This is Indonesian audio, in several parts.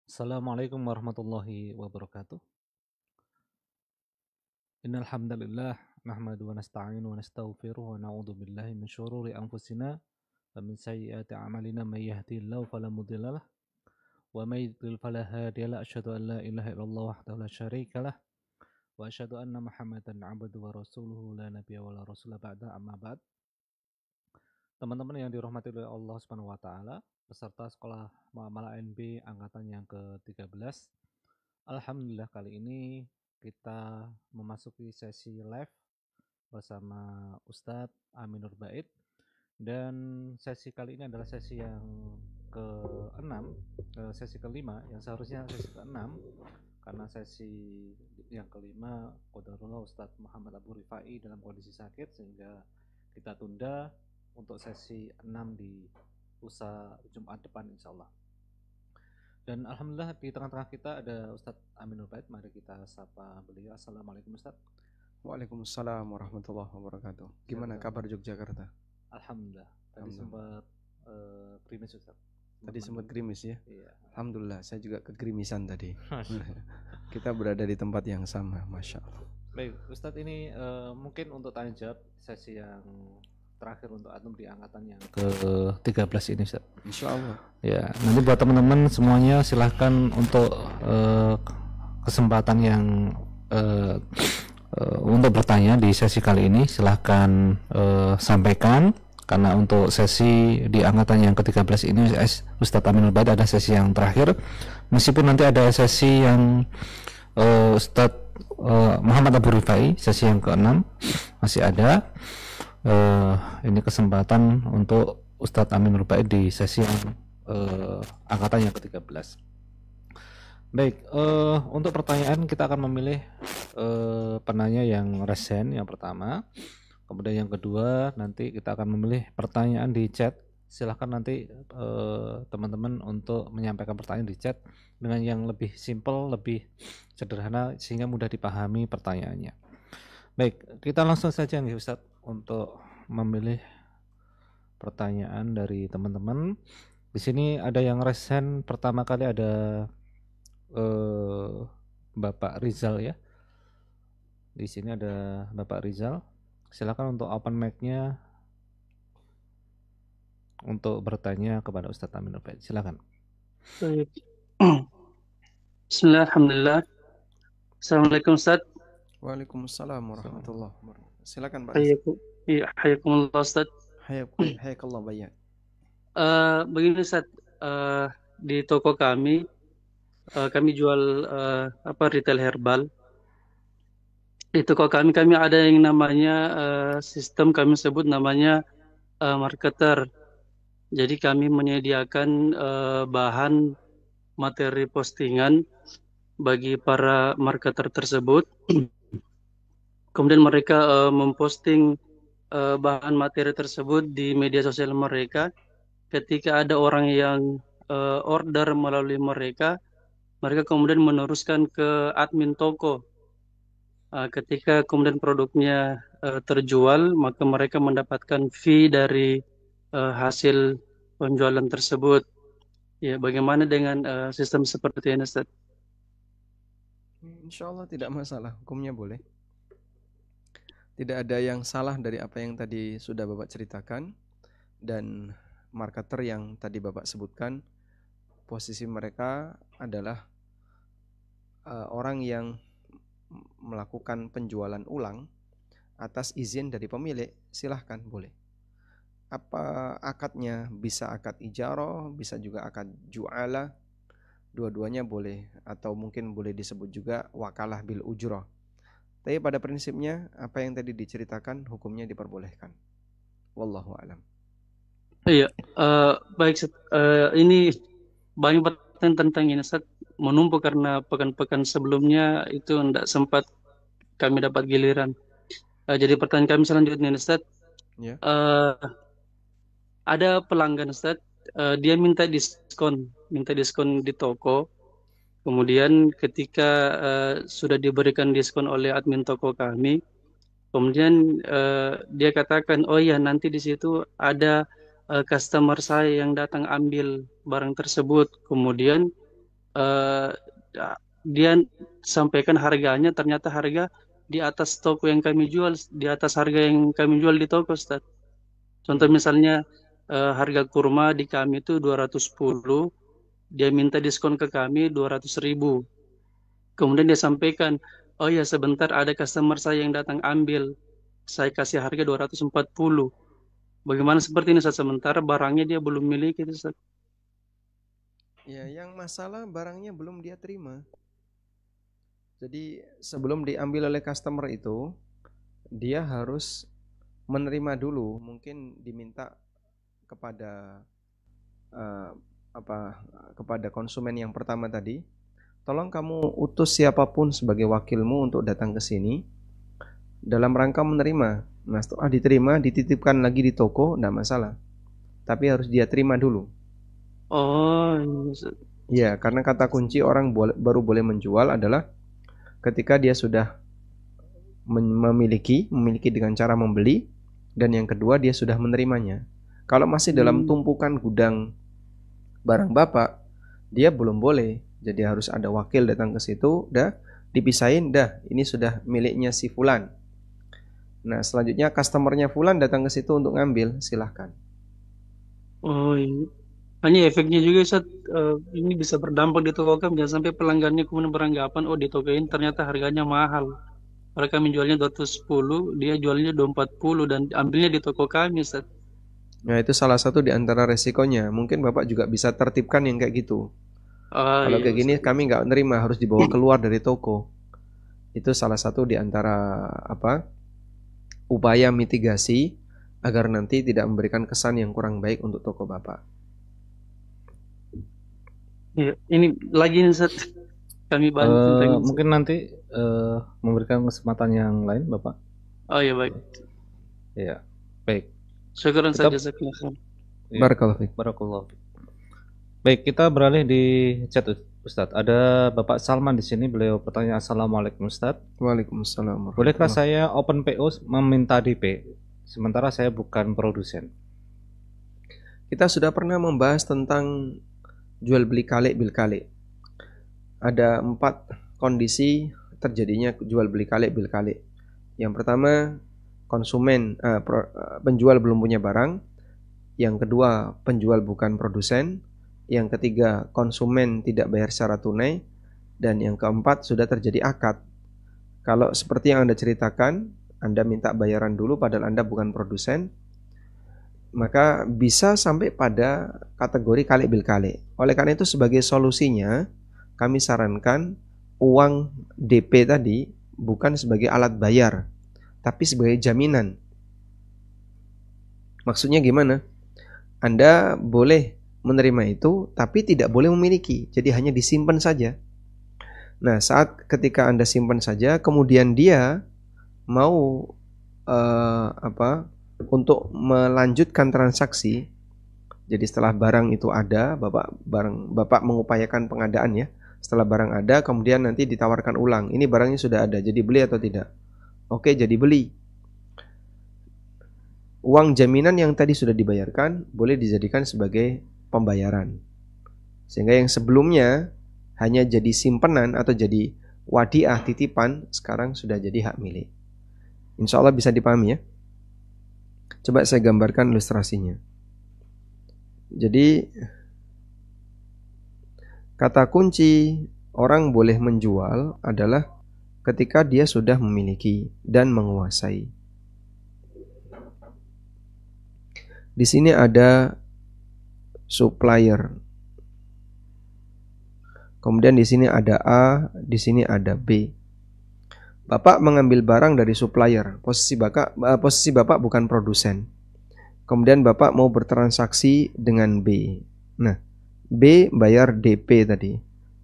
Assalamualaikum warahmatullahi wabarakatuh. Innal hamdalillah nahmadu wa nasta'inu wa nastaghfiruh wa na'udzu billahi min syururi anfusina wa min sayyiati a'malina may yahdihillahu fala mudhillalah wa may yudlil fala hadiyalah. Asyhadu an la ilaha illallah wahdahu la syarikalah wa asyhadu anna Muhammadan 'abduhu wa rasuluhu la nabiyya wa la rasula ba'da, amma ba'd. Teman-teman yang dirahmati oleh Allah Subhanahu wa taala, peserta sekolah Muamalah ANB angkatan yang ke-13. Alhamdulillah kali ini kita memasuki sesi live bersama Ustadz Aminur Bait, dan sesi kali ini adalah sesi yang ke-6, sesi kelima yang seharusnya sesi ke-6, karena sesi yang kelima qadarullah Ustadz Muhammad Abu Rifai dalam kondisi sakit sehingga kita tunda untuk sesi 6 di lusa Jumat depan insyaallah. Dan alhamdulillah di tengah-tengah kita ada Ustadz Aminur Bait. Mari kita sapa beliau. Assalamualaikum Ustadz. Waalaikumsalam warahmatullahi wabarakatuh. Gimana kabar Yogyakarta? Alhamdulillah. Tadi sempat gerimis Ustadz. Tadi sempat gerimis ya? Iya. Alhamdulillah, saya juga kegerimisan tadi. Kita berada di tempat yang sama, Masya Allah. Baik, Ustadz ini mungkin untuk tanya jawab sesi yang terakhir untuk antum di angkatan yang ke-13 ini Ustaz. Insya Allah. Ya, nanti buat teman-teman semuanya silahkan untuk kesempatan yang untuk bertanya di sesi kali ini silahkan sampaikan, karena untuk sesi di angkatan yang ke-13 ini Ustadz Aminur Bait ada sesi yang terakhir, meskipun nanti ada sesi yang Ustadz Muhammad Abu Rifai sesi yang ke-6 masih ada. Ini kesempatan untuk Ustadz Aminur Bait di sesi yang angkatan yang ke-13. Baik, untuk pertanyaan kita akan memilih penanya yang resen yang pertama, kemudian yang kedua nanti kita akan memilih pertanyaan di chat. Silahkan nanti teman-teman untuk menyampaikan pertanyaan di chat dengan yang lebih simple, lebih sederhana sehingga mudah dipahami pertanyaannya. Baik, kita langsung saja nih Ustadz untuk memilih pertanyaan dari teman-teman. Di sini ada yang resen, pertama kali ada Bapak Rizal ya. Di sini ada Bapak Rizal. Silakan untuk open mic-nya untuk bertanya kepada Ustadz Aminur Bait. Silakan. Baik. Bismillah, alhamdulillah. Assalamualaikum Ustaz. Waalaikumsalam warahmatullahi wabarakatuh. Silakan Pak. Hayakumullah Ustaz. Hayakallah banyak. Begini Ustaz, di toko kami jual retail herbal. Di toko kami ada yang namanya sistem kami sebut namanya marketer. Jadi kami menyediakan bahan materi postingan bagi para marketer tersebut. Kemudian mereka memposting bahan materi tersebut di media sosial mereka. Ketika ada orang yang order melalui mereka kemudian meneruskan ke admin toko. Ketika kemudian produknya terjual, maka mereka mendapatkan fee dari hasil penjualan tersebut. Ya, bagaimana dengan sistem seperti ini, Ustaz? Insya Allah tidak masalah, hukumnya boleh. Tidak ada yang salah dari apa yang tadi sudah Bapak ceritakan. Dan marketer yang tadi Bapak sebutkan, posisi mereka adalah orang yang melakukan penjualan ulang atas izin dari pemilik. Silahkan, boleh. Apa akadnya? Bisa akad ijarah, bisa juga akad ju'alah. Dua-duanya boleh, atau mungkin boleh disebut juga wakalah bil ujrah. Tapi pada prinsipnya apa yang tadi diceritakan hukumnya diperbolehkan. Wallahu a'lam. Iya, baik. Ini banyak pertanyaan tentang ini, Ustaz. Menumpuk karena pekan-pekan sebelumnya itu tidak sempat kami dapat giliran. Jadi pertanyaan kami selanjutnya, Ustaz. Ya. Ada pelanggan, Ustaz. Dia minta diskon di toko. Kemudian ketika sudah diberikan diskon oleh admin toko kami, kemudian dia katakan, oh ya nanti di situ ada customer saya yang datang ambil barang tersebut. Kemudian eh, dia sampaikan harganya, ternyata harga di atas toko yang kami jual, di atas harga yang kami jual di toko, Ustaz. Contoh misalnya harga kurma di kami itu 210, dia minta diskon ke kami 200.000. Kemudian dia sampaikan, oh ya sebentar ada customer saya yang datang ambil, saya kasih harga 240. Bagaimana seperti ini, Ustaz? Sementara barangnya dia belum miliki, Ustaz. Ya, yang masalah barangnya belum dia terima. Jadi sebelum diambil oleh customer itu, dia harus menerima dulu. Mungkin diminta kepada kepada konsumen yang pertama tadi, tolong kamu utus siapapun sebagai wakilmu untuk datang ke sini dalam rangka menerima. Nah, setelah diterima, dititipkan lagi di toko, tidak masalah. Tapi harus dia terima dulu. Oh, iya, Ustaz. Ya, karena kata kunci orang baru boleh menjual adalah ketika dia sudah memiliki dengan cara membeli, dan yang kedua dia sudah menerimanya. Kalau masih dalam tumpukan gudang barang Bapak, dia belum boleh. Jadi harus ada wakil datang ke situ, dah dipisahin, dah ini sudah miliknya si Fulan. Nah, selanjutnya customernya Fulan datang ke situ untuk ngambil, silahkan. Oh, iya. Hanya efeknya juga, Ustaz, ini bisa berdampak di toko kami. Jangan sampai pelanggannya kemudian beranggapan, oh di toko ini ternyata harganya mahal. Kalau kami jualnya 210, dia jualnya 240 dan ambilnya di toko kami, Ustaz. Nah, itu salah satu di antara resikonya. Mungkin Bapak juga bisa tertibkan yang kayak gitu. Kalau Iya, kayak gini Ustaz. kami nggak nerima, harus dibawa keluar dari toko. Itu salah satu di antara upaya mitigasi agar nanti tidak memberikan kesan yang kurang baik untuk toko Bapak. Iya, ini lagi nih, Ustaz. Kami bantu tentang ini, Ustaz. Mungkin nanti memberikan kesempatan yang lain, Bapak. Oh iya, baik. Iya, baik. Syukuran Kita- saja, jazakallah khair. Iya. Barakallahu fiik. Barakallahu fiik. Baik, kita beralih di chat, Ustadz. Ada Bapak Salman di sini. Beliau bertanya, Assalamualaikum Ustadz. Waalaikumsalam. Bolehkah saya open PO meminta DP, sementara saya bukan produsen? Kita sudah pernah membahas tentang jual beli kalik bil kalik. Ada 4 kondisi terjadinya jual beli kalik bil kalik. Yang pertama, penjual belum punya barang. Yang kedua, penjual bukan produsen. Yang ketiga, konsumen tidak bayar secara tunai. Dan yang keempat, sudah terjadi akad. Kalau seperti yang Anda ceritakan, Anda minta bayaran dulu padahal Anda bukan produsen, maka bisa sampai pada kategori kalik bil kalik. Oleh karena itu, sebagai solusinya, kami sarankan uang DP tadi bukan sebagai alat bayar, tapi sebagai jaminan. Maksudnya gimana? Anda boleh menerima itu, tapi tidak boleh memiliki. Jadi hanya disimpan saja. Nah, ketika Anda simpan saja, kemudian dia mau untuk melanjutkan transaksi. Jadi setelah barang itu ada, Bapak mengupayakan pengadaan ya. Setelah barang ada, kemudian nanti ditawarkan ulang. Ini barangnya sudah ada, jadi beli atau tidak? Oke, jadi beli. Uang jaminan yang tadi sudah dibayarkan boleh dijadikan sebagai pembayaran. Sehingga yang sebelumnya hanya jadi simpenan atau jadi wadiah titipan, sekarang sudah jadi hak milik. Insya Allah bisa dipahami ya. Coba saya gambarkan ilustrasinya. Jadi kata kunci orang boleh menjual adalah ketika dia sudah memiliki dan menguasai. Di sini ada supplier. Kemudian di sini ada A, di sini ada B. Bapak mengambil barang dari supplier. Posisi Bapak bukan produsen. Kemudian Bapak mau bertransaksi dengan B. Nah, B bayar DP tadi.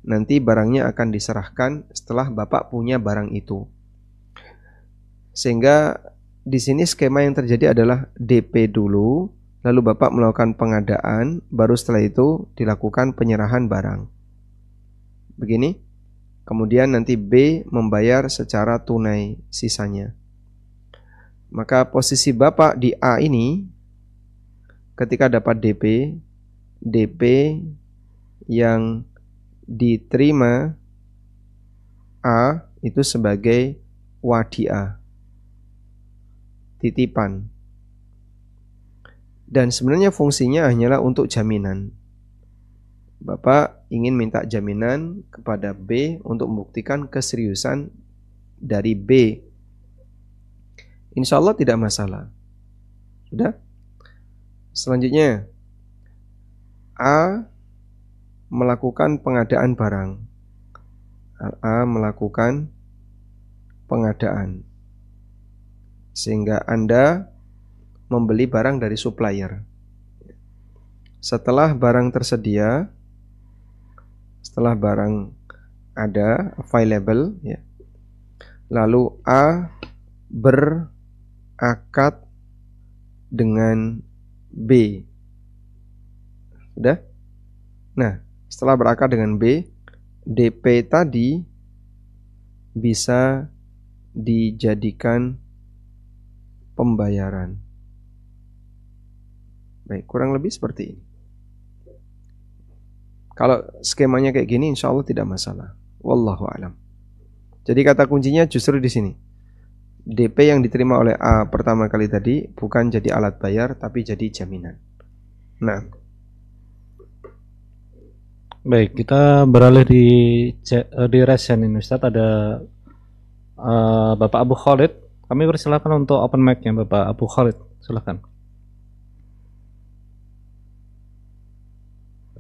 Nanti barangnya akan diserahkan setelah Bapak punya barang itu. Sehingga di sini skema yang terjadi adalah DP dulu, lalu Bapak melakukan pengadaan, baru setelah itu dilakukan penyerahan barang. Begini. Kemudian nanti B membayar secara tunai sisanya. Maka posisi Bapak di A ini ketika dapat DP yang diterima A itu sebagai wadi'ah, titipan. Dan sebenarnya fungsinya hanyalah untuk jaminan. Bapak ingin minta jaminan kepada B untuk membuktikan keseriusan dari B. Insya Allah tidak masalah. Sudah? Selanjutnya, A melakukan pengadaan barang. A melakukan pengadaan. Sehingga Anda membeli barang dari supplier. Setelah barang tersedia, setelah barang ada, available, ya, lalu A berakad dengan B. Sudah? Nah, setelah berakad dengan B, DP tadi bisa dijadikan pembayaran. Baik, kurang lebih seperti ini. Kalau skemanya kayak gini, insya Allah tidak masalah. Wallahu a'lam. Jadi kata kuncinya justru di sini. DP yang diterima oleh A pertama kali tadi bukan jadi alat bayar, tapi jadi jaminan. Nah, Baik, kita beralih di resen ini Ustaz. Ada Bapak Abu Khalid. Kami persilakan untuk open mic-nya Bapak Abu Khalid. Silakan.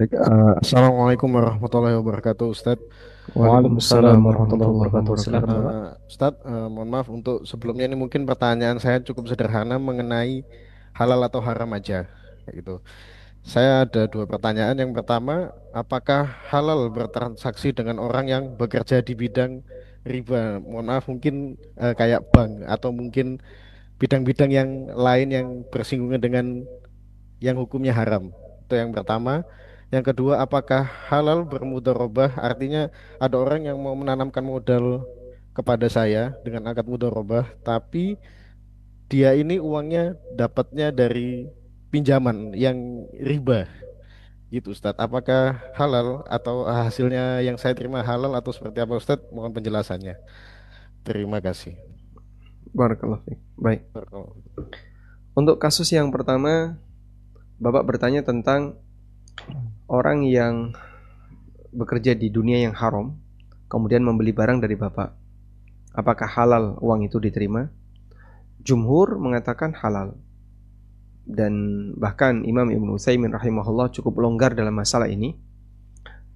Baik, Assalamualaikum warahmatullahi wabarakatuh, Ustadz. Waalaikumsalam warahmatullahi wabarakatuh. Silakan Bapak. Ustadz, mohon maaf untuk sebelumnya, ini mungkin pertanyaan saya cukup sederhana mengenai halal atau haram aja, kayak gitu. Saya ada dua pertanyaan. Yang pertama, apakah halal bertransaksi dengan orang yang bekerja di bidang riba? Mohon maaf, mungkin kayak bank atau mungkin bidang-bidang yang lain yang bersinggungan dengan yang hukumnya haram. Itu yang pertama. Yang kedua, apakah halal bermudharabah? Artinya ada orang yang mau menanamkan modal kepada saya dengan akad mudharabah, tapi dia ini uangnya dapatnya dari pinjaman yang riba. Gitu Ustadz. Apakah halal atau hasilnya yang saya terima halal atau seperti apa Ustadz? Mohon penjelasannya. Terima kasih. barakallahu fiik. Baik. Untuk kasus yang pertama, Bapak bertanya tentang orang yang bekerja di dunia yang haram, kemudian membeli barang dari Bapak. Apakah halal uang itu diterima? Jumhur mengatakan halal. Dan bahkan Imam Ibnu Utsaimin rahimahullah cukup longgar dalam masalah ini.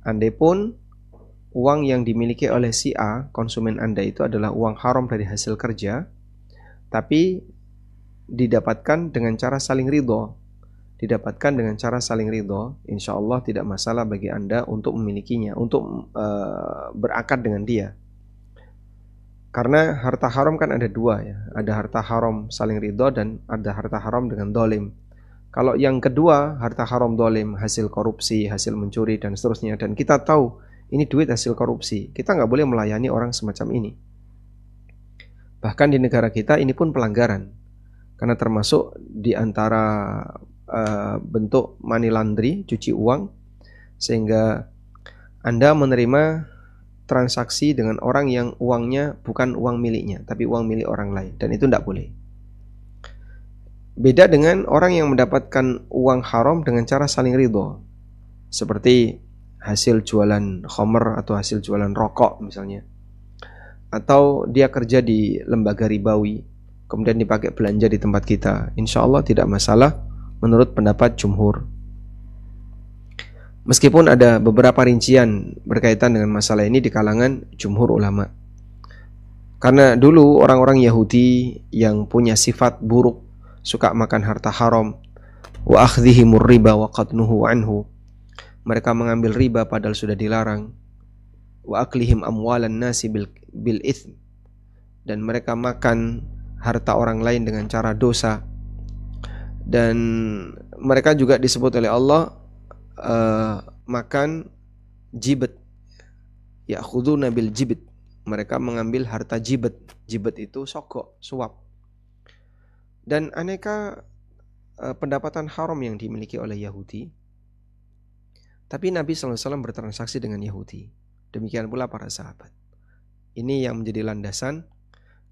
Andai-pun uang yang dimiliki oleh si A, konsumen Anda itu adalah uang haram dari hasil kerja, tapi didapatkan dengan cara saling ridho, insya Allah tidak masalah bagi Anda untuk memilikinya, untuk berakad dengan dia. Karena harta haram kan ada dua ya, ada harta haram saling ridho dan ada harta haram dengan dolim. Kalau yang kedua, harta haram dolim, hasil korupsi, hasil mencuri dan seterusnya, dan kita tahu ini duit hasil korupsi, kita nggak boleh melayani orang semacam ini. Bahkan di negara kita ini pun pelanggaran, karena termasuk di antara bentuk money laundry, cuci uang, sehingga Anda menerima transaksi dengan orang yang uangnya bukan uang miliknya, tapi uang milik orang lain, dan itu tidak boleh. Beda dengan orang yang mendapatkan uang haram dengan cara saling ridho, seperti hasil jualan khamr atau hasil jualan rokok misalnya, atau dia kerja di lembaga ribawi kemudian dipakai belanja di tempat kita, insya Allah tidak masalah menurut pendapat jumhur. Meskipun ada beberapa rincian berkaitan dengan masalah ini di kalangan jumhur ulama. Karena dulu orang-orang Yahudi yang punya sifat buruk, suka makan harta haram, wa akhdhihimur riba wa qad nuhu anhu, mereka mengambil riba padahal sudah dilarang, wa aklihim amwalan nasi bil ithm, dan mereka makan harta orang lain dengan cara dosa. Dan mereka juga disebut oleh Allah makan jibet, ya'khuduna bil jibet, mereka mengambil harta jibet. Jibet itu sogok, suap, dan aneka pendapatan haram yang dimiliki oleh Yahudi. Tapi Nabi SAW bertransaksi dengan Yahudi. Demikian pula para sahabat. Ini yang menjadi landasan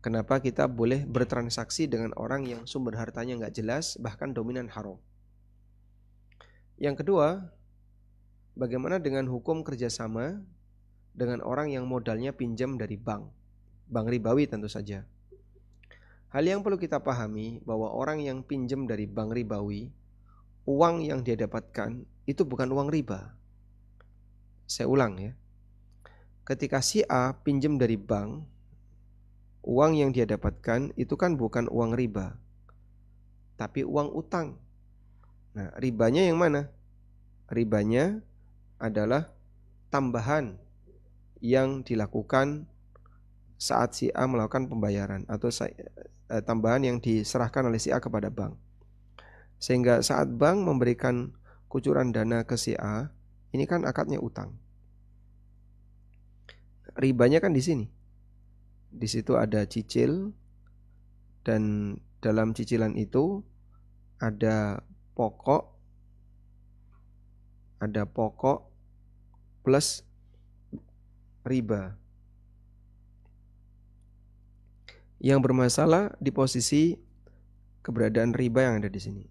kenapa kita boleh bertransaksi dengan orang yang sumber hartanya nggak jelas, bahkan dominan haram. Yang kedua, bagaimana dengan hukum kerjasama dengan orang yang modalnya pinjam dari bank ribawi tentu saja. Hal yang perlu kita pahami bahwa orang yang pinjam dari bank ribawi, uang yang dia dapatkan itu bukan uang riba. Saya ulang ya. Ketika si A pinjam dari bank, uang yang dia dapatkan itu kan bukan uang riba, tapi uang utang. Nah, ribanya yang mana? Ribanya adalah tambahan yang dilakukan saat si A melakukan pembayaran, atau tambahan yang diserahkan oleh si A kepada bank. Sehingga saat bank memberikan kucuran dana ke si A, ini kan akadnya utang. Ribanya kan di sini. Di situ ada cicil, dan dalam cicilan itu ada pokok plus riba. Yang bermasalah di posisi keberadaan riba yang ada di sini.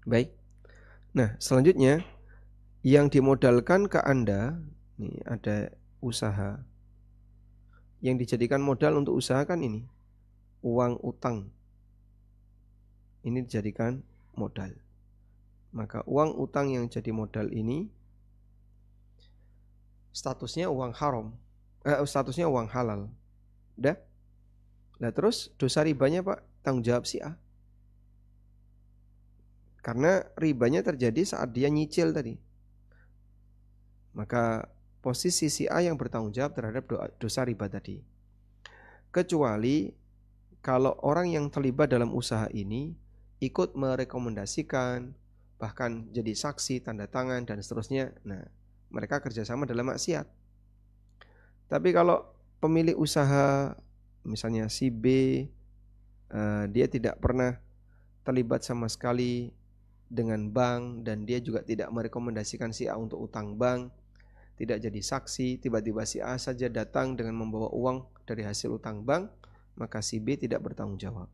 Baik. Nah, selanjutnya yang dimodalkan ke Anda, nih ada usaha. Yang dijadikan modal untuk usaha kan ini, uang utang. Ini dijadikan modal. Maka uang utang yang jadi modal ini statusnya uang haram, statusnya uang halal. Udah? Nah terus dosa ribanya Pak, tanggung jawab si A. Karena ribanya terjadi saat dia nyicil tadi. Maka posisi si A yang bertanggung jawab terhadap dosa riba tadi. Kecuali kalau orang yang terlibat dalam usaha ini ikut merekomendasikan, bahkan jadi saksi, tanda tangan, dan seterusnya. Nah, mereka kerjasama dalam maksiat. Tapi kalau pemilik usaha, misalnya si B, dia tidak pernah terlibat sama sekali dengan bank, dan dia juga tidak merekomendasikan si A untuk utang bank, tidak jadi saksi, tiba-tiba si A saja datang dengan membawa uang dari hasil utang bank, maka si B tidak bertanggung jawab.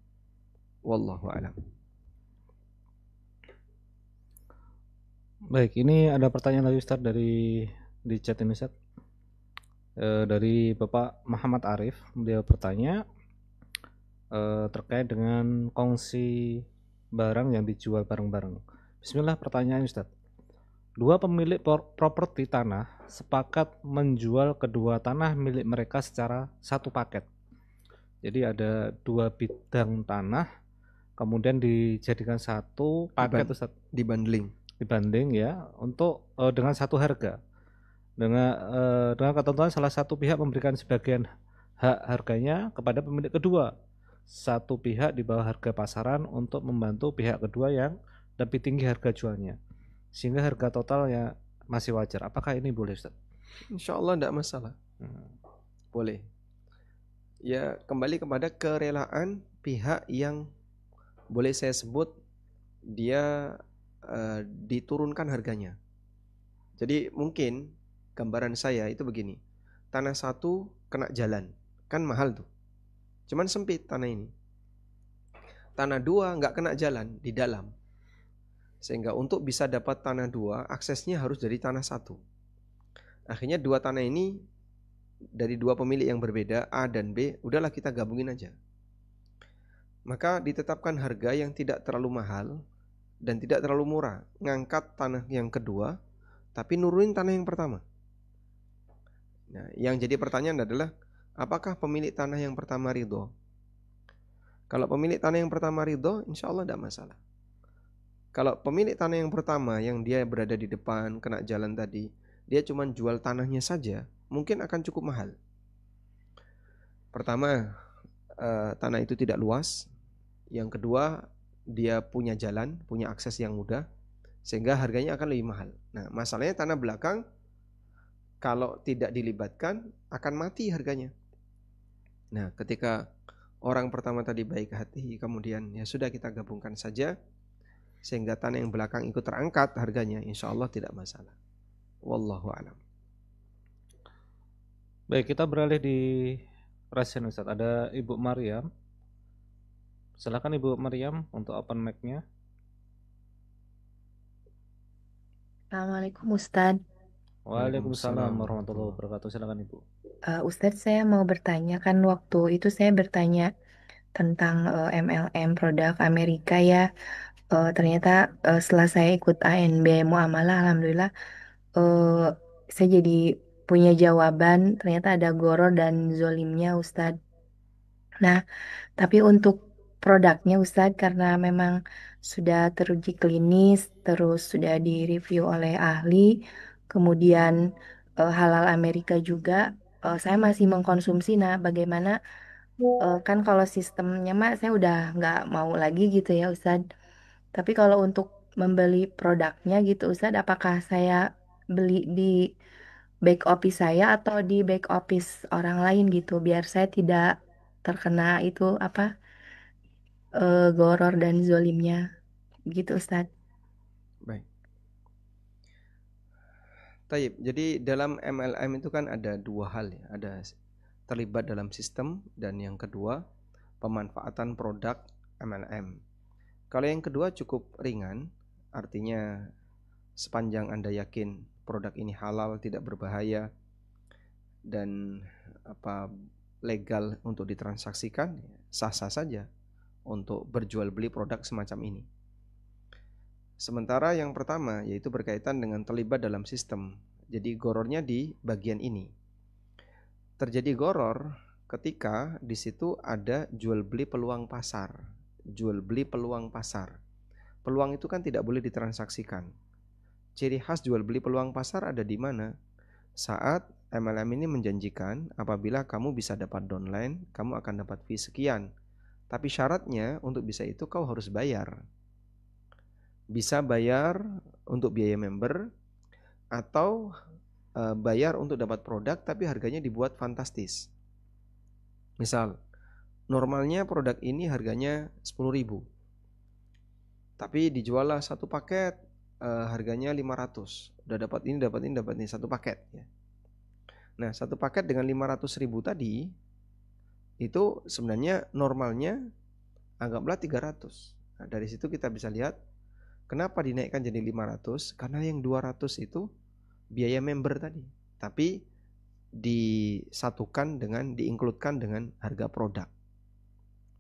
Wallahu a'lam. Baik, ini ada pertanyaan lagi Ustaz di chat ini Ustaz. Dari Bapak Muhammad Arif, beliau bertanya terkait dengan kongsi barang yang dijual bareng-bareng. Bismillah, pertanyaan Ustaz. Dua pemilik properti tanah sepakat menjual kedua tanah milik mereka secara satu paket. Jadi ada dua bidang tanah, kemudian dijadikan satu paket Ustaz. Dibanding ya, untuk dengan satu harga. Dengan ketentuan salah satu pihak memberikan sebagian hak harganya kepada pemilik kedua. Satu pihak di bawah harga pasaran untuk membantu pihak kedua yang lebih tinggi harga jualnya, sehingga harga totalnya masih wajar. Apakah ini boleh Ustaz? Insya Allah tidak masalah. Boleh. Ya, kembali kepada kerelaan pihak yang boleh saya sebut dia diturunkan harganya. Jadi mungkin gambaran saya itu begini, tanah satu kena jalan, kan mahal tuh, cuman sempit tanah ini. Tanah dua nggak kena jalan, di dalam, sehingga untuk bisa dapat tanah dua, aksesnya harus dari tanah satu. Akhirnya dua tanah ini dari dua pemilik yang berbeda, A dan B, udahlah kita gabungin aja. Maka ditetapkan harga yang tidak terlalu mahal dan tidak terlalu murah, ngangkat tanah yang kedua tapi nurunin tanah yang pertama. Nah, yang jadi pertanyaan adalah apakah pemilik tanah yang pertama ridho? Kalau pemilik tanah yang pertama ridho, insya Allah tidak masalah. Kalau pemilik tanah yang pertama yang dia berada di depan kena jalan tadi, dia cuma jual tanahnya saja, mungkin akan cukup mahal. Pertama, tanah itu tidak luas. Yang kedua, dia punya jalan, punya akses yang mudah, sehingga harganya akan lebih mahal. Nah, masalahnya tanah belakang kalau tidak dilibatkan akan mati harganya. Nah, ketika orang pertama tadi baik hati, kemudian ya sudah kita gabungkan saja, sehingga tanah yang belakang ikut terangkat harganya, insya Allah tidak masalah. Wallahu a'lam. Baik, kita beralih di Rasian Ustaz. Ada Ibu Maryam. Silakan Ibu Maryam untuk open mic-nya. Assalamualaikum Ustadz. Waalaikumsalam warahmatullahi wabarakatuh. Silakan Ibu. Ustadz, saya mau bertanya, kan waktu itu saya bertanya tentang MLM produk Amerika ya. Ternyata setelah saya ikut ANB Muamalah, alhamdulillah saya jadi punya jawaban. Ternyata ada goror dan zolimnya Ustadz. Nah, tapi untuk produknya Ustadz, karena memang sudah teruji klinis, terus sudah direview oleh ahli, kemudian halal Amerika juga, saya masih mengkonsumsi. Nah, bagaimana, kan kalau sistemnya mah saya udah nggak mau lagi gitu ya Ustadz. Tapi kalau untuk membeli produknya gitu Ustadz, apakah saya beli di back office saya atau di back office orang lain gitu, biar saya tidak terkena itu apa, goror dan zolimnya gitu Ustadz. Baik. Taib. Jadi dalam MLM itu kan ada dua hal ya. Ada terlibat dalam sistem, dan yang kedua pemanfaatan produk MLM. Kalau yang kedua cukup ringan, artinya sepanjang Anda yakin produk ini halal, tidak berbahaya, dan legal untuk ditransaksikan, sah-sah saja untuk berjual beli produk semacam ini. Sementara yang pertama yaitu berkaitan dengan terlibat dalam sistem. Jadi gorornya di bagian ini. Terjadi goror ketika di situ ada jual beli peluang pasar. Jual beli peluang pasar. Peluang itu kan tidak boleh ditransaksikan. Ciri khas jual beli peluang pasar ada di mana? Saat MLM ini menjanjikan apabila kamu bisa dapat downline, kamu akan dapat fee sekian. Tapi syaratnya untuk bisa itu kau harus bayar. Bisa bayar untuk biaya member, atau bayar untuk dapat produk tapi harganya dibuat fantastis. Misal, normalnya produk ini harganya 10.000, tapi dijual satu paket harganya 500. Udah dapat ini, dapat ini, dapat ini, satu paket ya. Nah, satu paket dengan 500.000 tadi itu sebenarnya normalnya anggaplah 300. Nah, dari situ kita bisa lihat kenapa dinaikkan jadi 500? Karena yang 200 itu biaya member tadi, tapi disatukan dengan, diinkludkan dengan harga produk.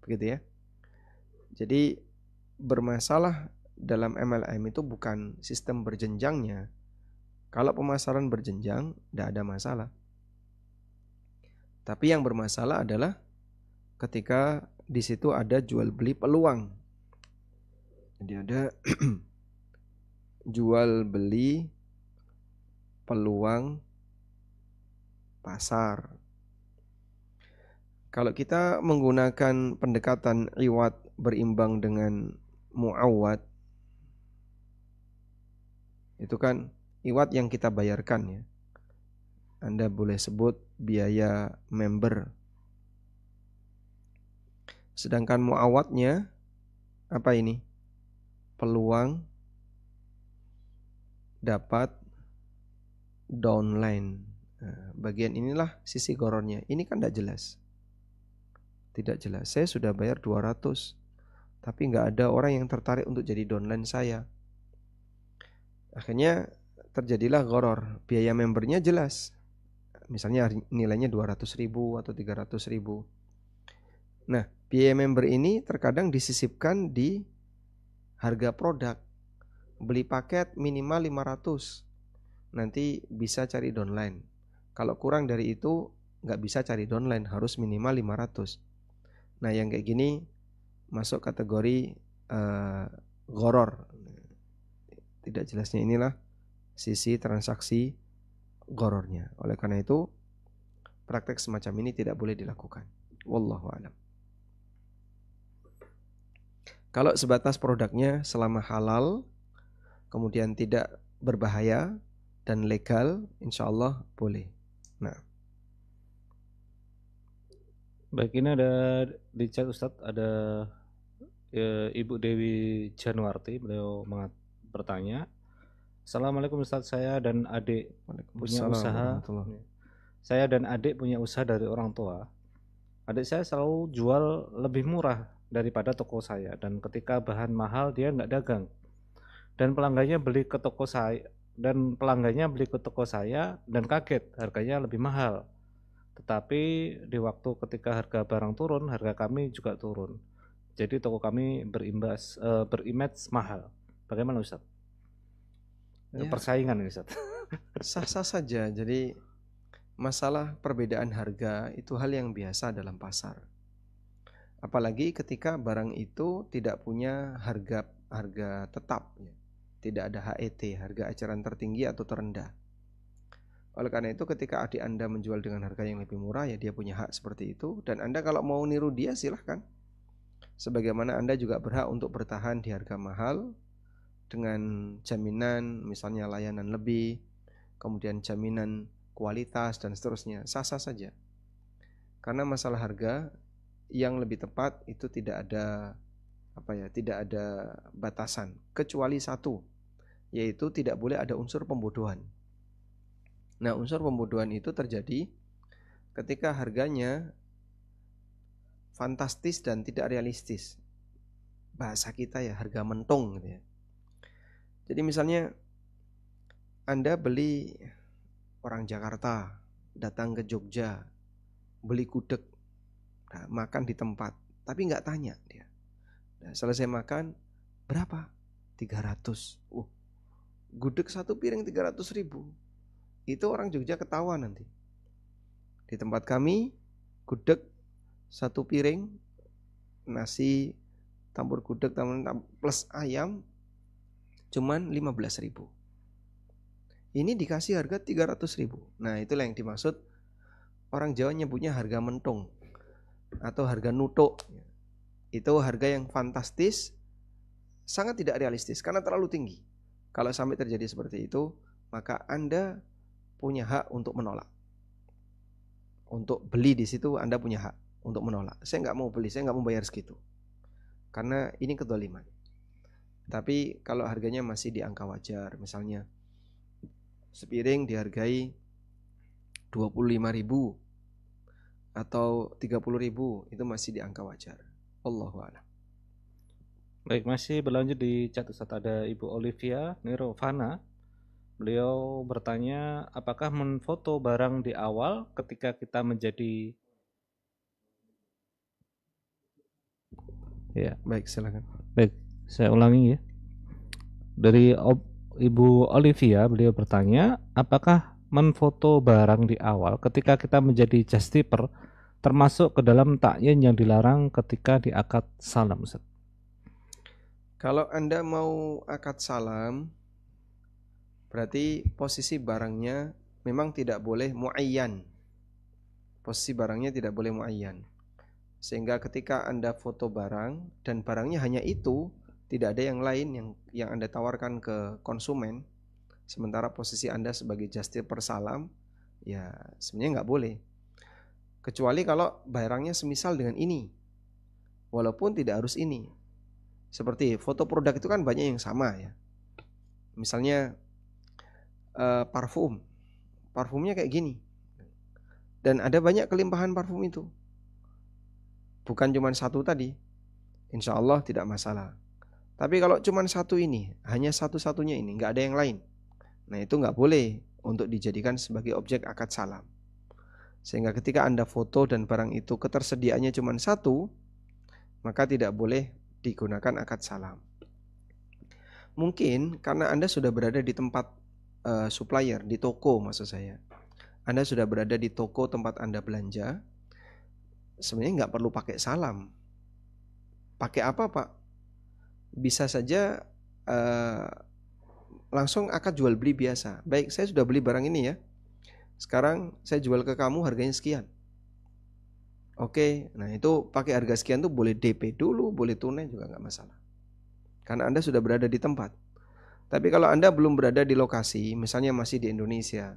Begitu ya. Jadi bermasalah dalam MLM itu bukan sistem berjenjangnya. Kalau pemasaran berjenjang, tidak ada masalah. Tapi yang bermasalah adalah ketika di situ ada jual beli peluang. Jadi ada jual beli peluang pasar. Kalau kita menggunakan pendekatan iwat berimbang dengan muawad, itu kan iwat yang kita bayarkan ya. Anda boleh sebut biaya member. Sedangkan muawadnya apa ini? Peluang dapat downline. Nah, bagian inilah sisi gorornya. Ini kan tidak jelas. Tidak jelas. Saya sudah bayar 200, tapi nggak ada orang yang tertarik untuk jadi downline saya. Akhirnya terjadilah goror. Biaya membernya jelas. Misalnya nilainya 200.000 atau 300.000. Nah, biaya member ini terkadang disisipkan di harga produk. Beli paket minimal 500. Nanti bisa cari downline. Kalau kurang dari itu nggak bisa cari downline, harus minimal 500. Nah, yang kayak gini masuk kategori goror. Tidak jelasnya inilah sisi transaksi gorornya. Oleh karena itu praktek semacam ini tidak boleh dilakukan. Wallahu a'lam. Kalau sebatas produknya selama halal, kemudian tidak berbahaya dan legal, insya Allah boleh. Nah, baik, ini ada di chat Ustadz, ada Ibu Dewi Januarti, beliau bertanya, Assalamualaikum Ustadz, saya dan adik punya Waalaikumsalam usaha. warahmatullahi. Saya dan adik punya usaha dari orang tua. Adik saya selalu jual lebih murah daripada toko saya, dan ketika bahan mahal dia nggak dagang. Dan pelanggannya beli ke toko saya dan kaget harganya lebih mahal. Tetapi di waktu ketika harga barang turun, harga kami juga turun. Jadi toko kami berimage mahal. Bagaimana Ustaz? Ya, Persaingan Ustaz. sah-sah saja. Jadi masalah perbedaan harga itu hal yang biasa dalam pasar. Apalagi ketika barang itu tidak punya harga tetap, ya. Tidak ada HET, harga eceran tertinggi atau terendah. Oleh karena itu ketika adik Anda menjual dengan harga yang lebih murah, ya dia punya hak seperti itu. Dan Anda kalau mau niru dia silahkan. Sebagaimana Anda juga berhak untuk bertahan di harga mahal dengan jaminan misalnya layanan lebih, kemudian jaminan kualitas dan seterusnya, sah-sah saja. Karena masalah harga yang lebih tepat itu tidak ada batasan kecuali satu, yaitu tidak boleh ada unsur pembodohan. Nah, unsur pembodohan itu terjadi ketika harganya fantastis dan tidak realistis. Bahasa kita ya harga mentung gitu ya. Jadi misalnya Anda beli, orang Jakarta datang ke Jogja beli gudeg, makan di tempat, tapi nggak tanya dia. Selesai makan berapa? 300. Gudeg satu piring 300.000. Itu orang Jogja ketawa nanti. Di tempat kami gudeg satu piring nasi campur gudeg plus ayam cuman 15.000. Ini dikasih harga 300.000. Nah, itulah yang dimaksud orang Jawa nyebutnya harga mentung atau harga nutuk. Itu harga yang fantastis, sangat tidak realistis karena terlalu tinggi. Kalau sampai terjadi seperti itu, maka Anda punya hak untuk menolak. Untuk beli di situ Anda punya hak untuk menolak. Saya nggak mau beli, saya nggak mau bayar segitu. Karena ini kedzaliman. Tapi kalau harganya masih di angka wajar, misalnya sepiring dihargai 25.000 atau 30.000, itu masih di angka wajar. Allahu a'lam. Baik, masih berlanjut di chat Ustaz, ada Ibu Olivia Nirvana. Beliau bertanya, apakah menfoto barang di awal ketika kita menjadi... Ya, Baik, silakan. baik, saya ulangi ya. Dari Ibu Olivia, beliau bertanya, apakah menfoto barang di awal ketika kita menjadi just tipper termasuk ke dalam ta'yin yang dilarang ketika di akad salam, Ustaz? Kalau Anda mau akad salam, berarti posisi barangnya memang tidak boleh muayyan. Posisi barangnya tidak boleh muayyan. Sehingga ketika Anda foto barang dan barangnya hanya itu, tidak ada yang lain yang Anda tawarkan ke konsumen, sementara posisi Anda sebagai just tipper salam, ya sebenarnya nggak boleh. Kecuali kalau barangnya semisal dengan ini, walaupun tidak harus ini. Seperti foto produk itu kan banyak yang sama ya. Misalnya parfumnya kayak gini, dan ada banyak kelimpahan parfum itu, bukan cuma satu tadi, insya Allah tidak masalah. Tapi kalau cuma satu ini, hanya satu-satunya ini, nggak ada yang lain, nah itu nggak boleh untuk dijadikan sebagai objek akad salam. Sehingga ketika Anda foto dan barang itu ketersediaannya cuma satu, maka tidak boleh digunakan akad salam. Mungkin karena Anda sudah berada di tempat supplier, di toko maksud saya. Anda sudah berada di toko tempat Anda belanja, sebenarnya nggak perlu pakai salam. Pakai apa Pak? Bisa saja langsung akad jual beli biasa. Baik, saya sudah beli barang ini ya, sekarang saya jual ke kamu harganya sekian. Oke, nah itu pakai harga sekian tuh boleh DP dulu, boleh tunai juga nggak masalah. Karena Anda sudah berada di tempat. Tapi kalau Anda belum berada di lokasi, misalnya masih di Indonesia,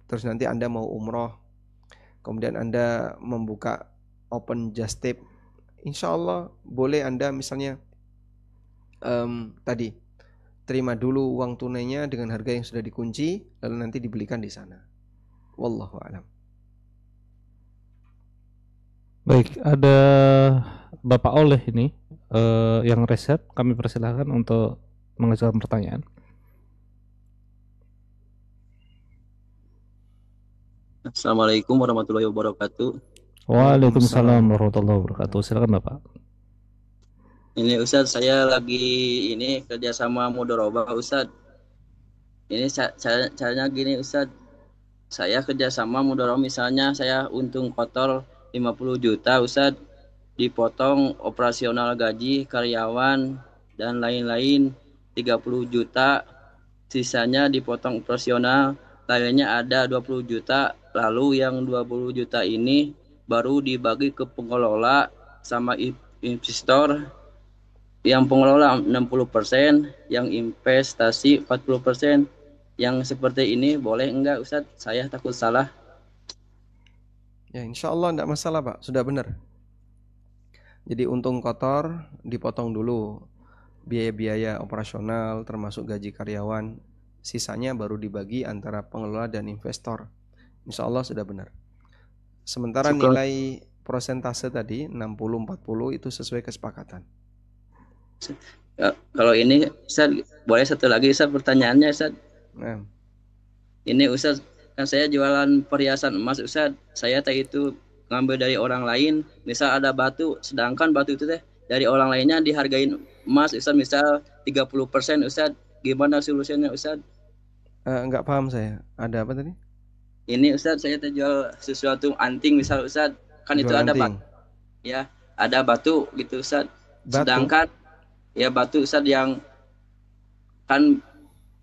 terus nanti Anda mau umroh, kemudian Anda membuka open just tip, insya Allah boleh Anda misalnya tadi terima dulu uang tunainya dengan harga yang sudah dikunci, lalu nanti dibelikan di sana. Wallahu a'lam. Baik, ada Bapak Oleh ini yang resep, kami persilahkan untuk mengajukan pertanyaan. Assalamualaikum warahmatullahi wabarakatuh. Waalaikumsalam warahmatullahi wabarakatuh. Silakan Bapak. Ini Ustadz, saya lagi ini kerja sama mudharabah Ustadz. Ini caranya gini Ustadz. Saya kerja sama mudharabah, misalnya saya untung kotor 50 juta Ustadz, dipotong operasional gaji karyawan dan lain-lain 30 juta, sisanya dipotong operasional, lainnya ada 20 juta, lalu yang 20 juta ini baru dibagi ke pengelola sama investor. Yang pengelola 60%, yang investasi 40%. Yang seperti ini boleh enggak Ustadz? Saya takut salah. Ya insya Allah enggak masalah Pak, sudah benar. Jadi untung kotor dipotong dulu, biaya-biaya operasional termasuk gaji karyawan, sisanya baru dibagi antara pengelola dan investor. Insya Allah sudah benar. Sementara nilai prosentase tadi 60-40 itu sesuai kesepakatan. Kalau ini Ustaz, boleh satu lagi Ustaz pertanyaannya Ustaz. Nah. Ini Ustaz, kan saya jualan perhiasan emas Ustaz. Saya tadi itu ngambil dari orang lain, misal ada batu, sedangkan batu itu teh dari orang lainnya dihargain emas Ustaz, misal 30% Ustaz. Gimana solusinya Ustaz? Enggak paham saya. Ada apa tadi? Ini Ustaz, saya terjual sesuatu anting misal Ustaz, kan jual itu ada batu. Ya, ada batu gitu Ustaz. Batu? Sedangkan ya batu Ustaz yang kan